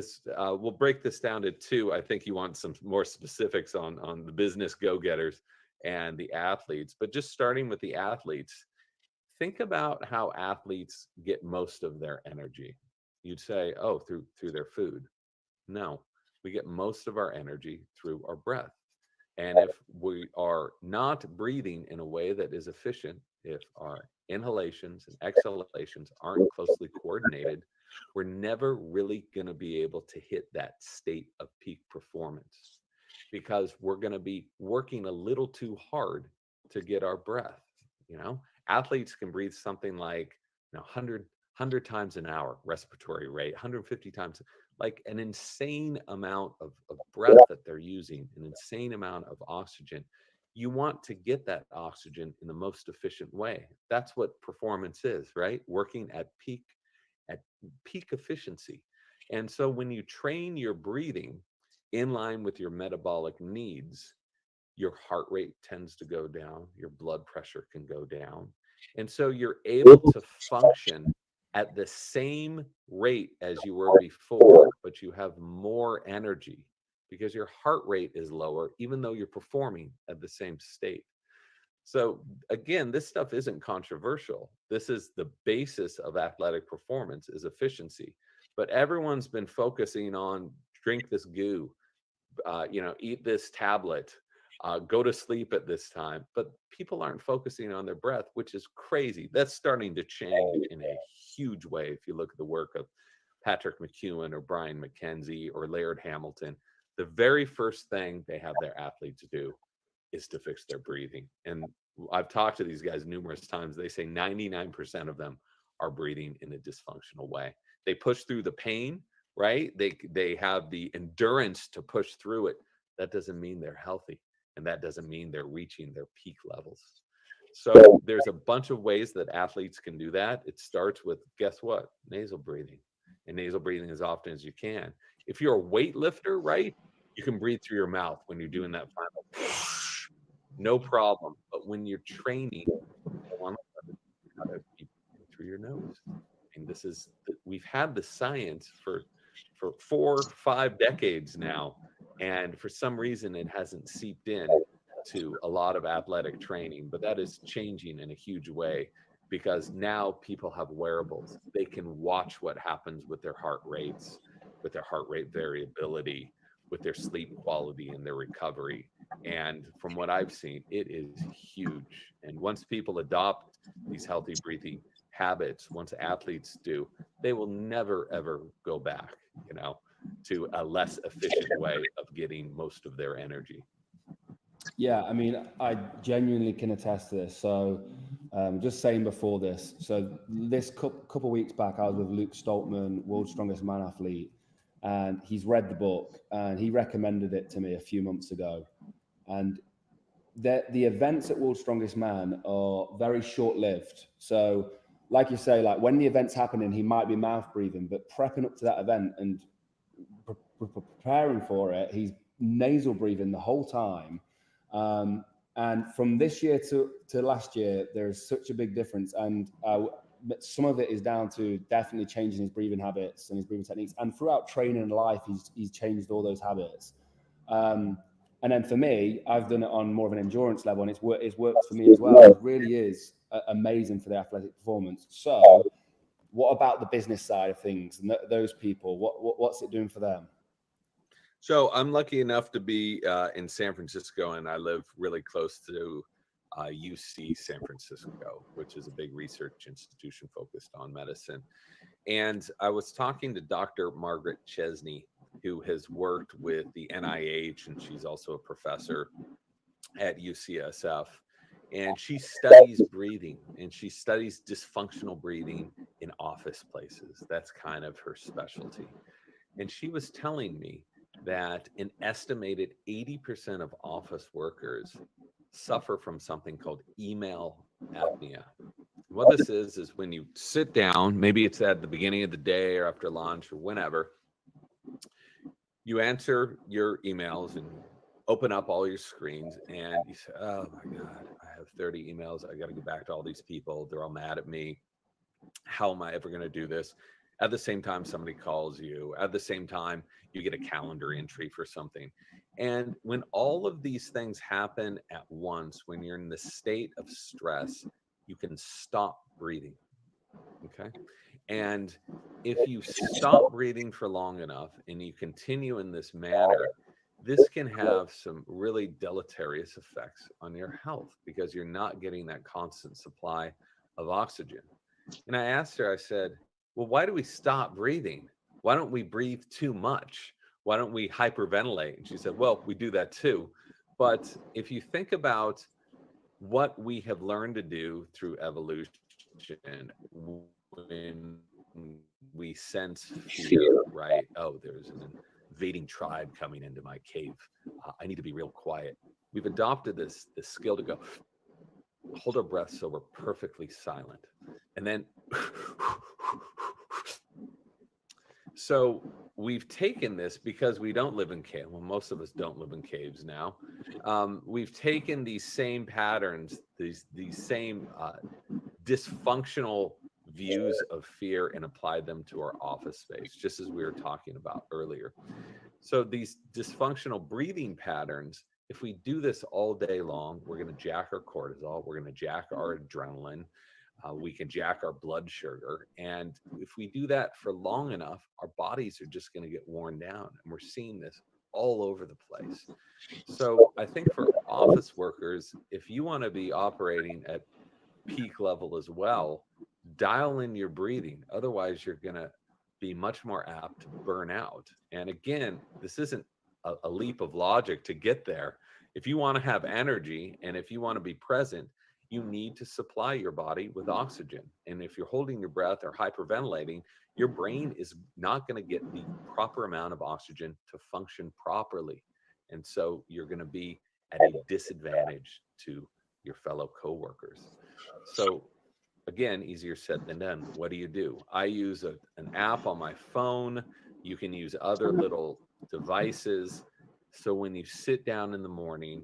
we'll break this down to two. I think you want some more specifics on the business go-getters and the athletes, but just starting with the athletes, think about how athletes get most of their energy. You'd say, oh, through their food. No, we get most of our energy through our breath. And if we are not breathing in a way that is efficient, if our inhalations and exhalations aren't closely coordinated, we're never really going to be able to hit that state of peak performance because we're going to be working a little too hard to get our breath. You know, athletes can breathe something like 100 times an hour respiratory rate, 150 times, like an insane amount of breath that they're using, an insane amount of oxygen. You want to get that oxygen in the most efficient way. That's what performance is, right? Working at peak efficiency. And so when you train your breathing in line with your metabolic needs, your heart rate tends to go down, your blood pressure can go down. And so you're able to function at the same rate as you were before, but you have more energy because your heart rate is lower, even though you're performing at the same state. So again, this stuff isn't controversial. This is the basis of athletic performance is efficiency. But everyone's been focusing on drink this goo, eat this tablet, go to sleep at this time. But people aren't focusing on their breath, which is crazy. That's starting to change in a huge way. If you look at the work of Patrick McEwen or Brian McKenzie or Laird Hamilton, the very first thing they have their athletes do is to fix their breathing. And I've talked to these guys numerous times. They say 99% of them are breathing in a dysfunctional way. They push through the pain, right? They have the endurance to push through it. That doesn't mean they're healthy. And that doesn't mean they're reaching their peak levels. So there's a bunch of ways that athletes can do that. It starts with, guess what? Nasal breathing. And nasal breathing as often as you can. If you're a weightlifter, right? You can breathe through your mouth when you're doing that final, no problem. But when you're training, you want to keep through your nose. And we've had the science for 4-5 decades now. And for some reason, it hasn't seeped in to a lot of athletic training, but that is changing in a huge way. because now people have wearables. They can watch what happens with their heart rates, with their heart rate variability, with their sleep quality and their recovery. And from what I've seen, it is huge. And once people adopt these healthy breathing habits, once athletes do, they will never ever go back, to a less efficient way of getting most of their energy. Yeah, I mean, I genuinely can attest to this. So, just saying before this, so this couple weeks back, I was with Luke Stoltman, World's Strongest Man Athlete, and he's read the book and he recommended it to me a few months ago. And the events at World's Strongest Man are very short-lived. So, like you say, like when the event's happening, he might be mouth breathing, but prepping up to that event and preparing for it, he's nasal breathing the whole time. And from this year to last year, there's such a big difference. And some of it is down to definitely changing his breathing habits and his breathing techniques. And throughout training and life, he's changed all those habits. And then for me, I've done it on more of an endurance level, and it's worked for me as well. It really is amazing for the athletic performance. So what about the business side of things and those people? What's it doing for them? So I'm lucky enough to be in San Francisco, and I live really close to UC San Francisco, which is a big research institution focused on medicine. And I was talking to Dr. Margaret Chesney, who has worked with the NIH, and she's also a professor at UCSF. And she studies breathing, and she studies dysfunctional breathing in office places. That's kind of her specialty. And she was telling me that an estimated 80% of office workers suffer from something called email apnea. What this is when you sit down, maybe it's at the beginning of the day or after lunch or whenever, you answer your emails and open up all your screens and you say, oh my God, I have 30 emails. I got to get back to all these people. They're all mad at me. How am I ever going to do this? At the same time, somebody calls you. At the same time, you get a calendar entry for something. And when all of these things happen at once, when you're in the state of stress, you can stop breathing. Okay. And if you stop breathing for long enough and you continue in this manner, this can have some really deleterious effects on your health because you're not getting that constant supply of oxygen. And I asked her, I said, well, why do we stop breathing? Why don't we breathe too much? Why don't we hyperventilate? And she said, well, we do that too. But if you think about what we have learned to do through evolution, when we sense fear, right? Oh, there's an invading tribe coming into my cave. I need to be real quiet. We've adopted this skill to go, hold our breath so we're perfectly silent. And then, so we've taken this because we don't live in caves. Well, most of us don't live in caves now. We've taken these same patterns, these same dysfunctional views of fear and applied them to our office space, just as we were talking about earlier. So these dysfunctional breathing patterns, if we do this all day long, we're going to jack our cortisol, we're going to jack our adrenaline, we can jack our blood sugar. And if we do that for long enough, our bodies are just going to get worn down. And we're seeing this all over the place. So I think for office workers, if you want to be operating at peak level as well, dial in your breathing. Otherwise, you're going to be much more apt to burn out. And again, this isn't a leap of logic to get there. If you want to have energy and if you want to be present, you need to supply your body with oxygen. And if you're holding your breath or hyperventilating, your brain is not going to get the proper amount of oxygen to function properly. And so you're going to be at a disadvantage to your fellow coworkers. So again, easier said than done. What do? I use an app on my phone. You can use other little devices. So when you sit down in the morning,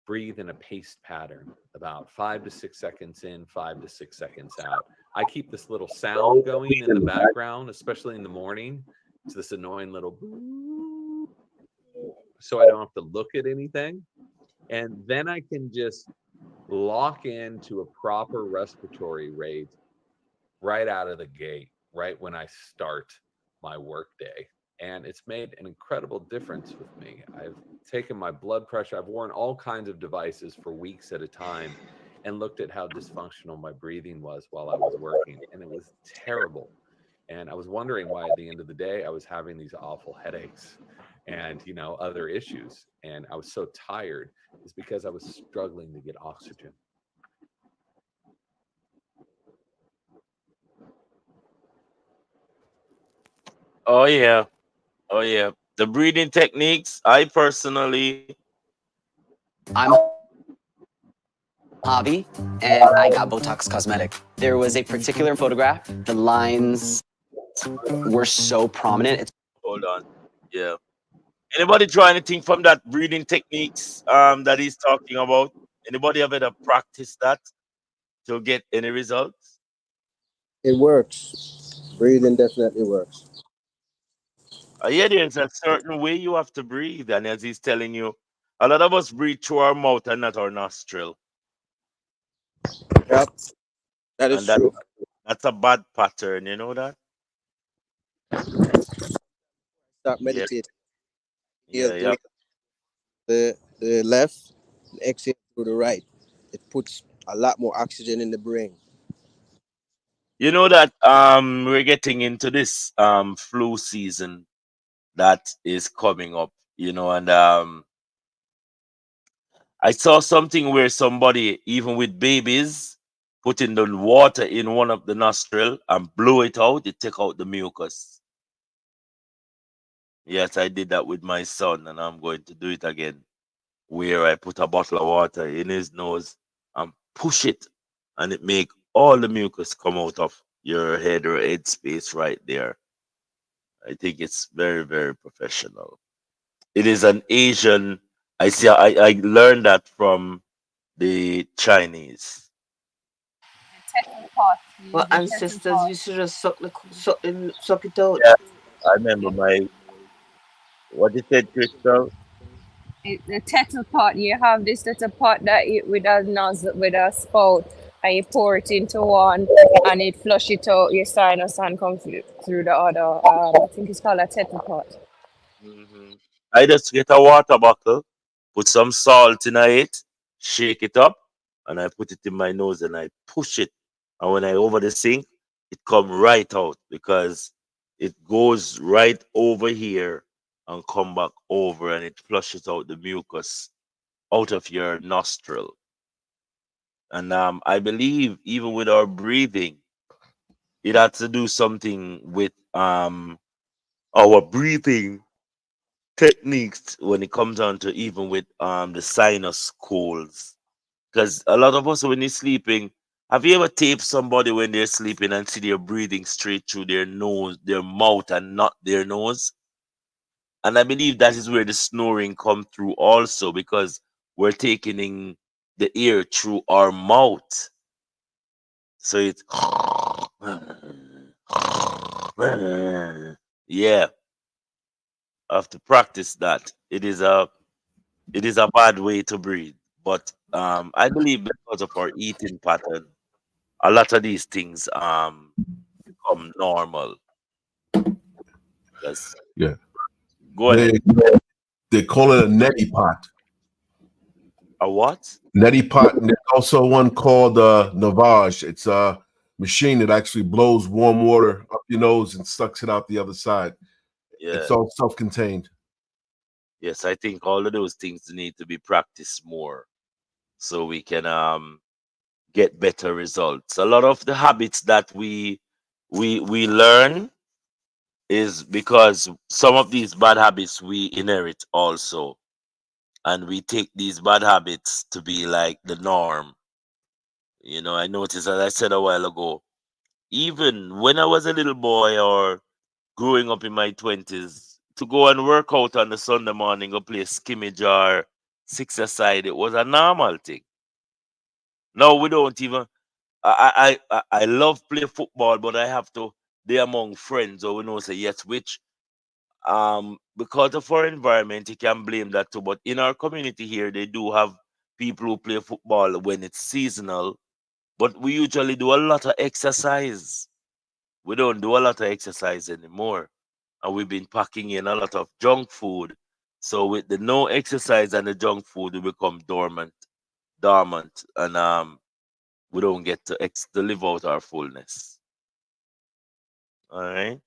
breathe in a paced pattern, about 5 to 6 seconds in, 5 to 6 seconds out. I keep this little sound going in the background, especially in the morning. It's this annoying little boo, so I don't have to look at anything. And then I can just lock into a proper respiratory rate right out of the gate, right when I start my workday. And it's made an incredible difference with me. I've taken my blood pressure, I've worn all kinds of devices for weeks at a time and looked at how dysfunctional my breathing was while I was working. And it was terrible. And I was wondering why at the end of the day I was having these awful headaches and other issues. And I was so tired. It's because I was struggling to get oxygen. Oh yeah. Oh yeah. The breathing techniques, I personally I'm Hobby, and I got Botox Cosmetic. There was a particular photograph. The lines were so prominent. hold on. Yeah. Anybody try anything from that breathing techniques that he's talking about? Anybody ever practice that to get any results? It works. Breathing definitely works. Yeah, there's a certain way you have to breathe, and as he's telling you, a lot of us breathe through our mouth and not our nostril, Yep, that is and true. that's a bad pattern. You know that? Start Yeah, meditating. yeah, Inhale yeah. through the left, and exhale through the right. It puts a lot more oxygen in the brain. You know that we're getting into this flu season that is coming up. And I saw something where somebody, even with babies, putting the water in one of the nostril and blow it out. It take out the mucus. Yes, I did that with my son, and I'm going to do it again. Where I put a bottle of water in his nose and push it, and it make all the mucus come out of your head or head space right there. I think it's very, very professional. It is an Asian. I see. I learned that from the Chinese. Tettle pot. You Well, use the tettle ancestors pot. used to just suck it out. Yeah, I remember my what you said, Crystal. The tettle pot, you have this little pot that you, with a nozzle, with a spout, and you pour it into one, and it flush it out your sinus and come through the other. I think it's called a tettle pot. I just get a water bottle, put some salt in it, shake it up, and I put it in my nose and I push it. And when I over the sink, it come right out because it goes right over here and come back over and it flushes out the mucus out of your nostril. And I believe even with our breathing, it had to do something with our breathing techniques when it comes down to even with the sinus colds. Because a lot of us when you're sleeping, have you ever taped somebody when they're sleeping and see they're breathing straight through their nose, their mouth, and not their nose? And I believe that is where the snoring come through also because we're taking in the air through our mouth. So it's yeah, I have to practice that. It is a bad way to breathe. But I believe because of our eating pattern, a lot of these things become normal. Yes. Yeah. Go They ahead. they call it a neti pot. A what? Neti pot, and there's also one called Navage. It's a machine that actually blows warm water up your nose and sucks it out the other side. Yeah. It's all self-contained. Yes, I think all of those things need to be practiced more so we can get better results. A lot of the habits that we learn is because some of these bad habits we inherit also, and we take these bad habits to be like the norm. I noticed, as I said a while ago, even when I was a little boy or growing up in my 20s, to go and work out on the Sunday morning or play skimmage or six aside, it was a normal thing. Now we don't even. I love play football, but I have to be among friends, or we know say yes, which because of our environment, you can blame that too. But in our community here, they do have people who play football when it's seasonal, but we usually do a lot of exercise. We don't do a lot of exercise anymore. And we've been packing in a lot of junk food. So with the no exercise and the junk food, we become dormant, and we don't get to live out our fullness. All right.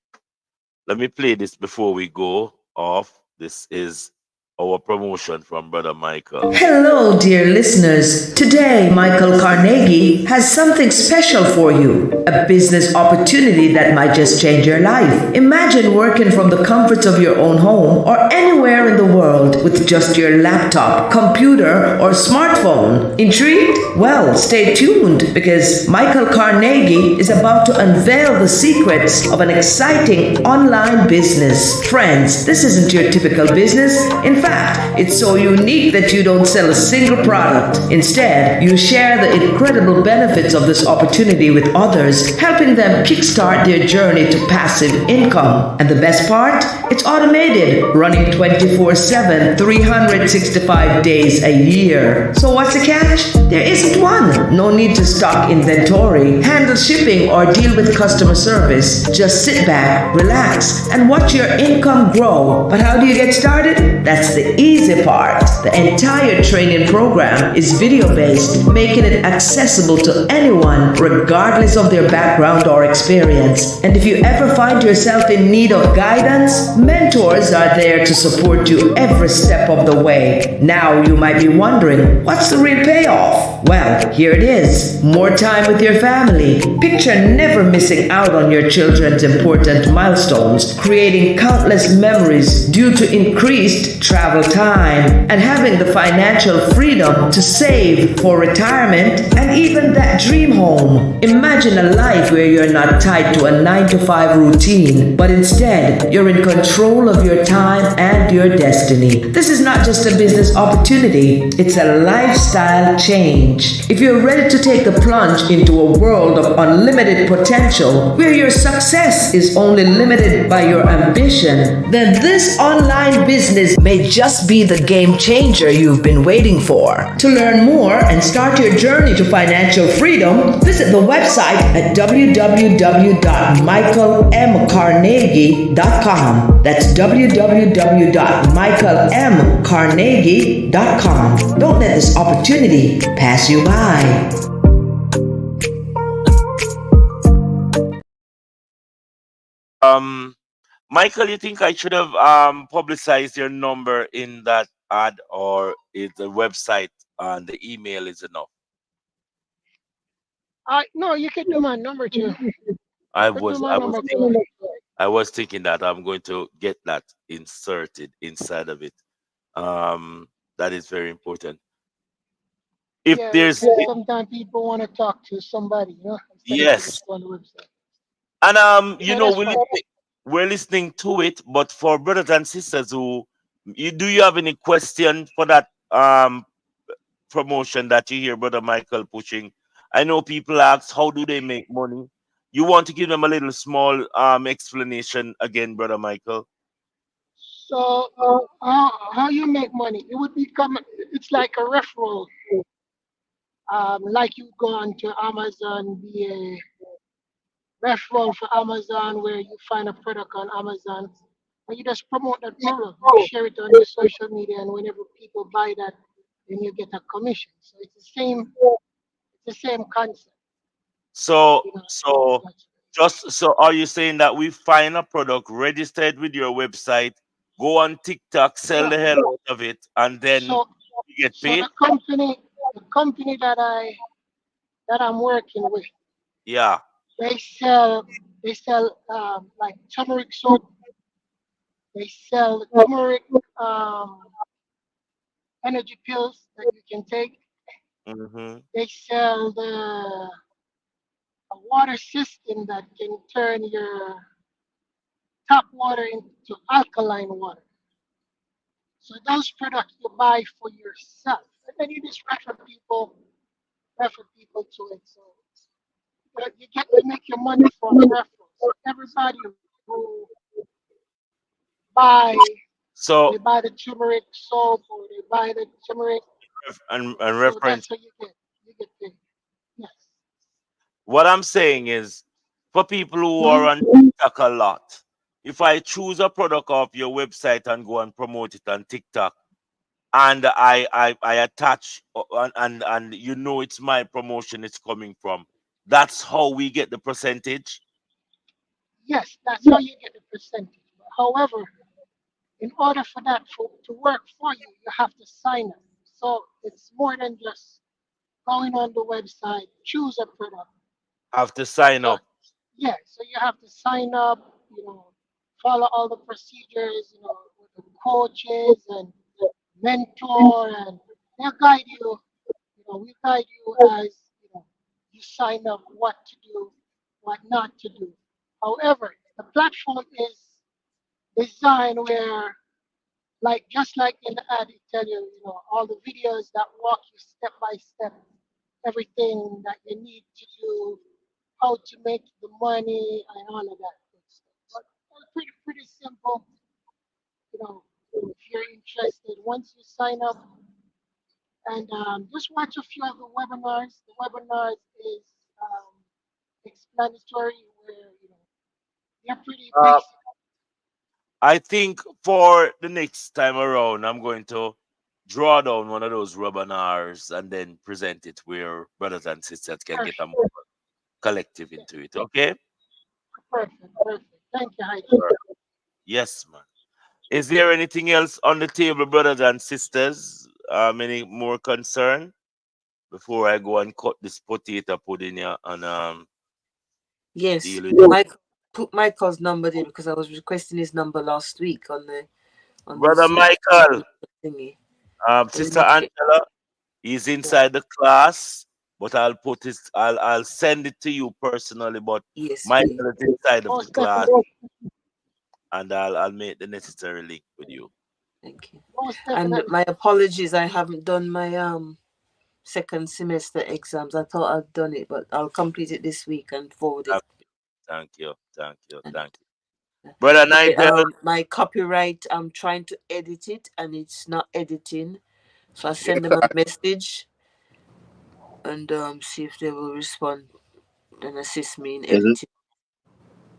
Let me play this before we go off. This is our promotion from Brother Michael. Hello, dear listeners. Today, Michael Carnegie has something special for you, a business opportunity that might just change your life. Imagine working from the comforts of your own home or anywhere in the world with just your laptop, computer, or smartphone. Intrigued? Well, stay tuned because Michael Carnegie is about to unveil the secrets of an exciting online business. Friends, this isn't your typical business. In fact, it's so unique that you don't sell a single product. Instead, you share the incredible benefits of this opportunity with others, helping them kickstart their journey to passive income. And the best part? It's automated, running 24/7, 365 days a year. So what's the catch? There isn't one. No need to stock inventory, handle shipping, or deal with customer service. Just sit back, relax, and watch your income grow. But how do you get started? That's the easy part. The entire training program is video-based, making it accessible to anyone, regardless of their background or experience. And if you ever find yourself in need of guidance, mentors are there to support you every step of the way. Now you might be wondering, what's the real payoff? Well, here it is. More time with your family. Picture never missing out on your children's important milestones, creating countless memories due to increased travel time, and having the financial freedom to save for retirement and even that dream home. Imagine a life where you're not tied to a 9-to-5 routine, but instead you're in control of your time and your destiny. This is not just a business opportunity, it's a lifestyle change. If you're ready to take the plunge into a world of unlimited potential, where your success is only limited by your ambition, then this online business may just be the game changer you've been waiting for. To learn more and start your journey to financial freedom, visit the website at www.michaelmcarnegie.com. That's www.michaelmcarnegie.com. Don't let this opportunity pass you by. Michael, you think I should have publicized your number in that ad, or is the website and the email is enough? No, you can do my number too. I was thinking that I'm going to get that inserted inside of it. That is very important. If Yeah, there's sometimes people want to talk to somebody, you know, instead of yes, just go on the website. and Yeah, that's fine. we're listening to it, but for brothers and sisters who do you have any question for that promotion that you hear Brother Michael pushing? I know people ask how do they make money. You want to give them a little small explanation again, Brother Michael? So, how you make money? It would become, it's like a referral. Like you go on to Amazon, be a referral for Amazon where you find a product on Amazon and you just promote that product, you share it on your social media, and whenever people buy that, then you get a commission. So it's the same concept. So You know, so just so are you saying that we find a product registered with your website, go on TikTok, sell the hell out of it, and then so you get so paid? the company that I'm working with, Yeah. they sell like turmeric soap. They sell turmeric energy pills that you can take. Mm-hmm. They sell a water system that can turn your tap water into alkaline water. So those products you buy for yourself, and then you just refer people to it. So you make your money from referrals. So everybody who buy So they buy the turmeric soap or they buy the turmeric and So reference. that's how you get paid. Yes. What I'm saying is, for people who are Mhm. on TikTok a lot, if I choose a product off your website and go and promote it on TikTok, and I attach and you know it's my promotion it's coming from, that's how we get the percentage. Yes, that's how you get the percentage. However, in order for that to work for you, you have to sign up. So it's more than just going on the website, choose a product. Have to sign So up. yeah, so you have to sign up, follow all the procedures, with the coaches and mentor, and they'll guide you. We guide you as you sign up, what to do, what not to do. However, the platform is designed where, like just like in the ad, it tell you, all the videos that walk you step by step, everything that you need to do, how to make the money and all of that good stuff. But pretty simple, if you're interested. Once you sign up and just watch a few of the webinars. The webinars is explanatory where, they're pretty uh, basic. I think for the next time around I'm going to draw down one of those webinars and then present it where brothers and sisters can get a more Perfect, collective into it. Okay. perfect. Thank you, Heidi. Yes, man. Is there anything else on the table, brothers and sisters? Any more concern before I go and cut this potato pudding here and Yes, deal with it? Mike put Michael's number there because I was requesting his number last week on the Brother Zoom Michael, thingy. Sister Angela, he's inside the class, but I'll send it to you personally. But Yes, please. Michael is inside of the Most class, definitely. and I'll make the necessary link with you. Thank you. Most And definitely. my apologies, I haven't done my second semester exams. I thought I'd done it, but I'll complete it this week and forward it. Thank you. Brother Nigel, My copyright, I'm trying to edit it and it's not editing. So I send them a message and see if they will respond and assist me in Is it? editing.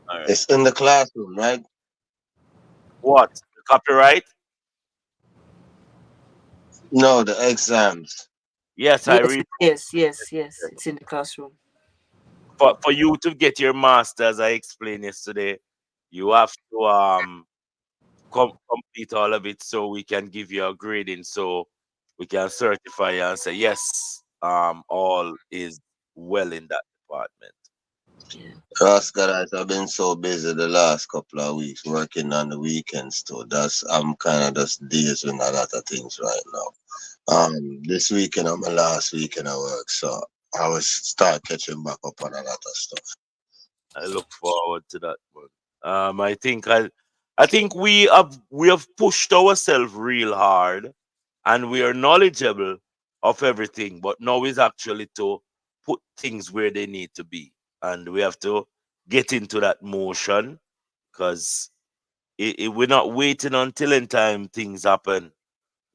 all right. It's in the classroom, right? What? The copyright? No, the exams. Yes, I read. Yes. It's in the classroom. For you to get your masters, I explained yesterday, you have to complete all of it so we can give you a grading so we can certify you and say yes, all is well in that department. Oscar, I've been so busy the last couple of weeks working on the weekends too. I'm kind of just dealing with a lot of things right now. This weekend I'm my last weekend of work, so I will start catching back up on a lot of stuff. I look forward to that one. I think we have pushed ourselves real hard and we are knowledgeable of everything, but now is actually to put things where they need to be. And we have to get into that motion because we're not waiting until in time things happen.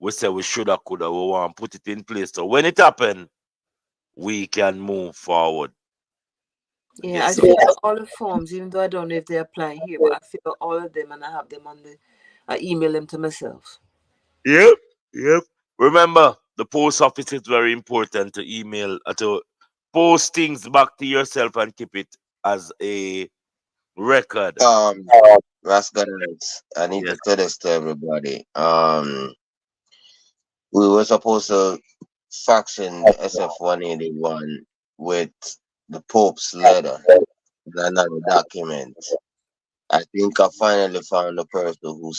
We say we shoulda, coulda, we want to put it in place. So when it happen, we can move forward. Yeah, I fill out all the forms, even though I don't know if they apply here, but I fill out all of them and I have them I email them to myself. Yep. Remember, the post office is very important to email, to post things back to yourself and keep it as a record. Oscar, I need to tell this to everybody. We were supposed to faction the SF-181 with the Pope's letter, another document. I think I finally found the person who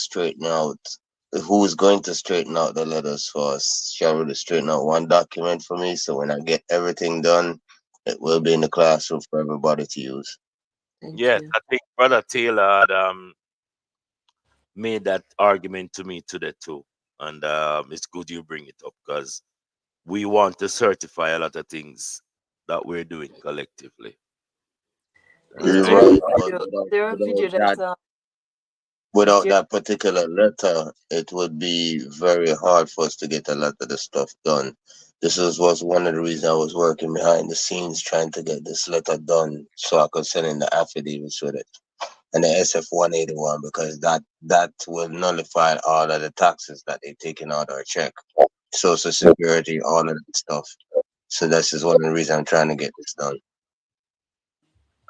is going to straighten out the letters for us. She already straighten out one document for me, so when I get everything done, it will be in the classroom for everybody to use. Yes, I think Brother Taylor had made that argument to me today too, and it's good you bring it up because we want to certify a lot of things that we're doing collectively. You're right, There are video that Without that particular letter, it would be very hard for us to get a lot of the stuff done. Was one of the reasons I was working behind the scenes trying to get this letter done so I could send in the affidavits with it and the SF-181 because that will nullify all of the taxes that they've taken out of our check, Social Security, all of that stuff. So this is one of the reasons I'm trying to get this done.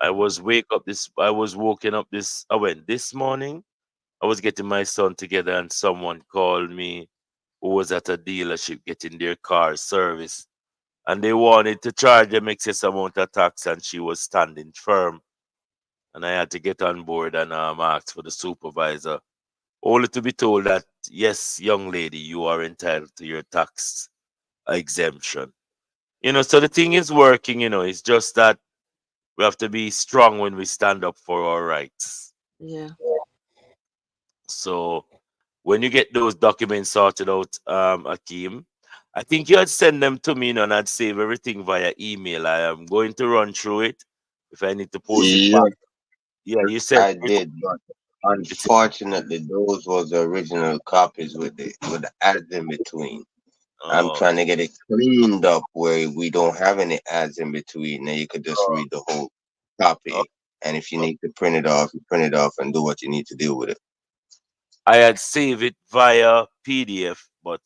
I was woken up this morning. I was getting my son together and someone called me who was at a dealership getting their car serviced. And they wanted to charge them excess amount of tax and she was standing firm. And I had to get on board and ask for the supervisor. Only to be told that, yes, young lady, you are entitled to your tax exemption. So the thing is working, it's just that we have to be strong when we stand up for our rights. Yeah. So when you get those documents sorted out, Akeem, I think you had send them to me, and I'd save everything via email. I am going to run through it. If I need to post it Yeah, back. Yeah, you said I did, but unfortunately, those was the original copies with the ads in between. I'm trying to get it cleaned up where we don't have any ads in between. Now you could just read the whole copy, and if you need to print it off, you print it off and do what you need to do with it. I had saved it via PDF, but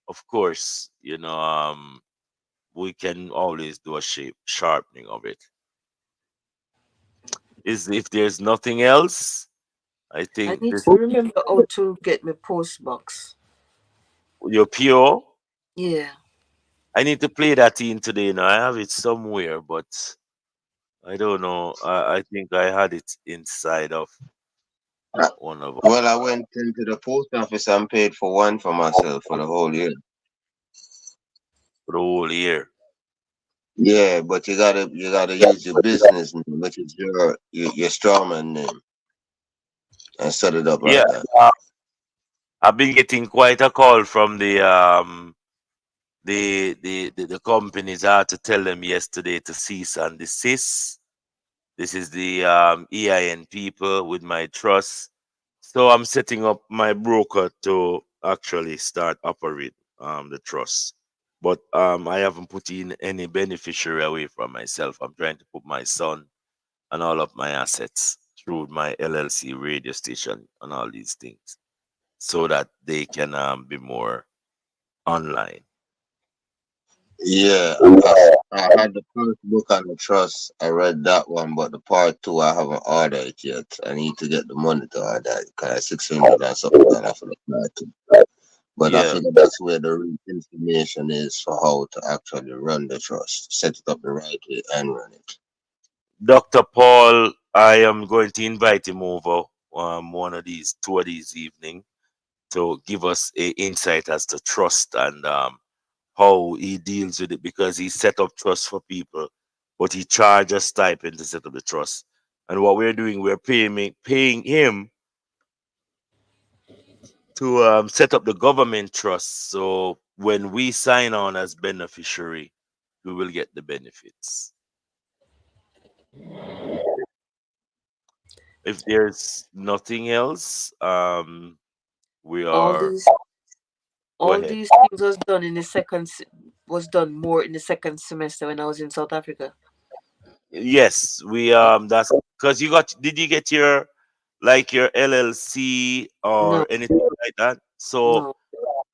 of course, we can always do a sharpening of it. If there's nothing else, I I think need this to remember how to get my post box. your PO. Yeah. I need to play that in today. Now I have it somewhere, but I don't know. I think I had it inside of one of Well, I went into the post office and paid for one for myself for the whole year. the whole year. Yeah, but you gotta use your business name, which is your strawman name, and set it up Yeah, like that. I've been getting quite a call from the companies. I had to tell them yesterday to cease and desist. This is the EIN people with my trust. So I'm setting up my broker to actually start operate the trust. But I haven't put in any beneficiary away from myself. I'm trying to put my son and all of my assets through my LLC radio station and all these things so that they can be more online. Yeah, I had the first book on the trust. I read that one, but the part two I haven't ordered it yet. I need to get the money to order it because 600 and something like that for the part two. But I Yeah. figure that's where the real information is for how to actually run the trust, set it up the right way, and run it. Dr. Paul, I am going to invite him over two of these evening to give us a insight as to trust and how he deals with it because he set up trust for people, but he charges a stipend to set up the trust. And what we're doing, we're paying him to set up the government trust. So when we sign on as beneficiary, we will get the benefits. If there's nothing else, we All are. these Go all ahead. these things was done more in the second semester when I was in South Africa. Yes, we that's because did you get your LLC No, or anything like that? So no.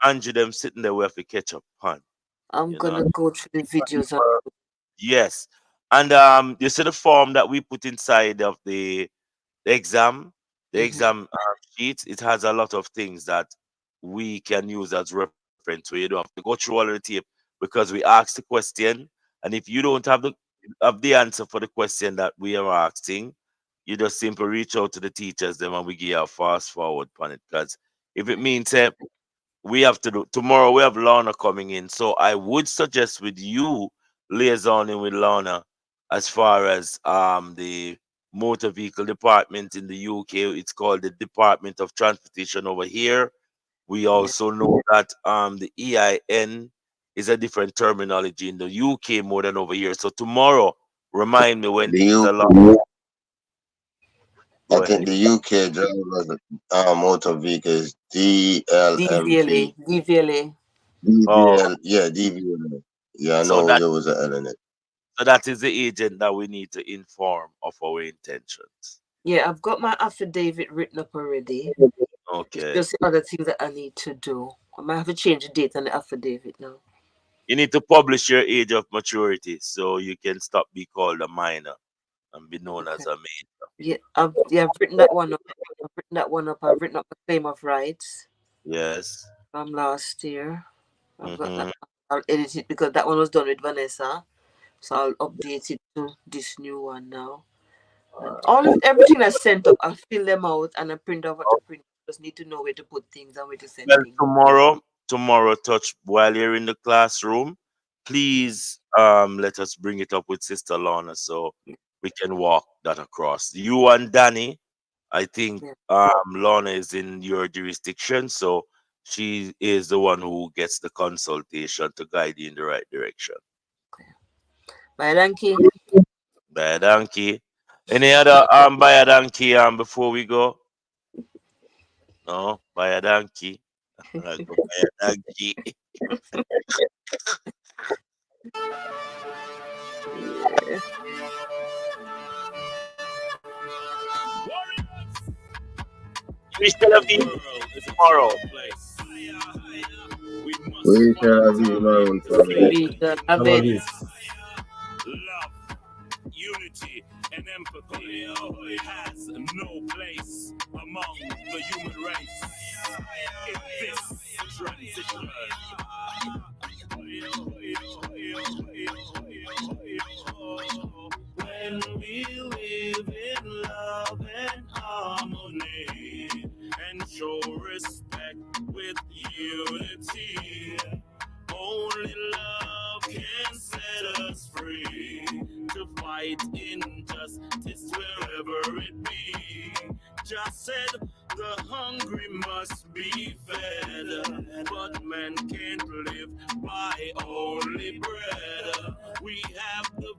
Andrew them sitting there we have to catch up on, I'm you know. gonna go through the videos and Yes. And you see the form that we put inside of the exam, the exam sheet, it has a lot of things that we can use as reference. So you don't have to go through all of the tape because we ask the question, and if you don't have the answer for the question that we are asking, you just simply reach out to the teachers, them, and we give you a fast forward on it. Because if it means we have to do tomorrow, we have Lorna coming in, so I would suggest with you liaisoning with Lorna as far as the motor vehicle department in the UK. It's called the Department of Transportation over here. We also know that the EIN is a different terminology in the UK more than over here. So tomorrow, remind me when The it's U a lot. I think the UK drivers motor vehicles DLMV. DVLA. Yeah, DVL. Yeah, I So know that there was an L in it. so that is the agent that we need to inform of our intentions. Yeah, I've got my affidavit written up already. It's Okay. just the other things that I need to do. I might have to change the date on the affidavit now. You need to publish your age of maturity so you can stop being called a minor and be known as a major. Yeah, I've written that one up. I've written up the claim of rights Yes. from last year. I've got that. Mm-hmm. I'll edit it because that one was done with Vanessa. So I'll update it to this new one now. And everything I sent up, I'll fill them out and I print out what to print. Just need to know where to put things and where to send Well, things. tomorrow, touch while you're in the classroom, please let us bring it up with Sister Lorna so we can walk that across. You and Danny, I think Lorna is in your jurisdiction, so she is the one who gets the consultation to guide you in the right direction. Bye, donkey. Bye, donkey. Any other bye, donkey before we go? No, buy a donkey. I go buy a donkey. Yeah. We shall have been tomorrow. We shall be tomorrow. I love it. Unity and empathy has no place among the human race in this transition. When we live in love and harmony and show respect with unity, only love can set us free to fight injustice wherever it be. Just said the hungry must be fed, but man can't live by only bread. We have the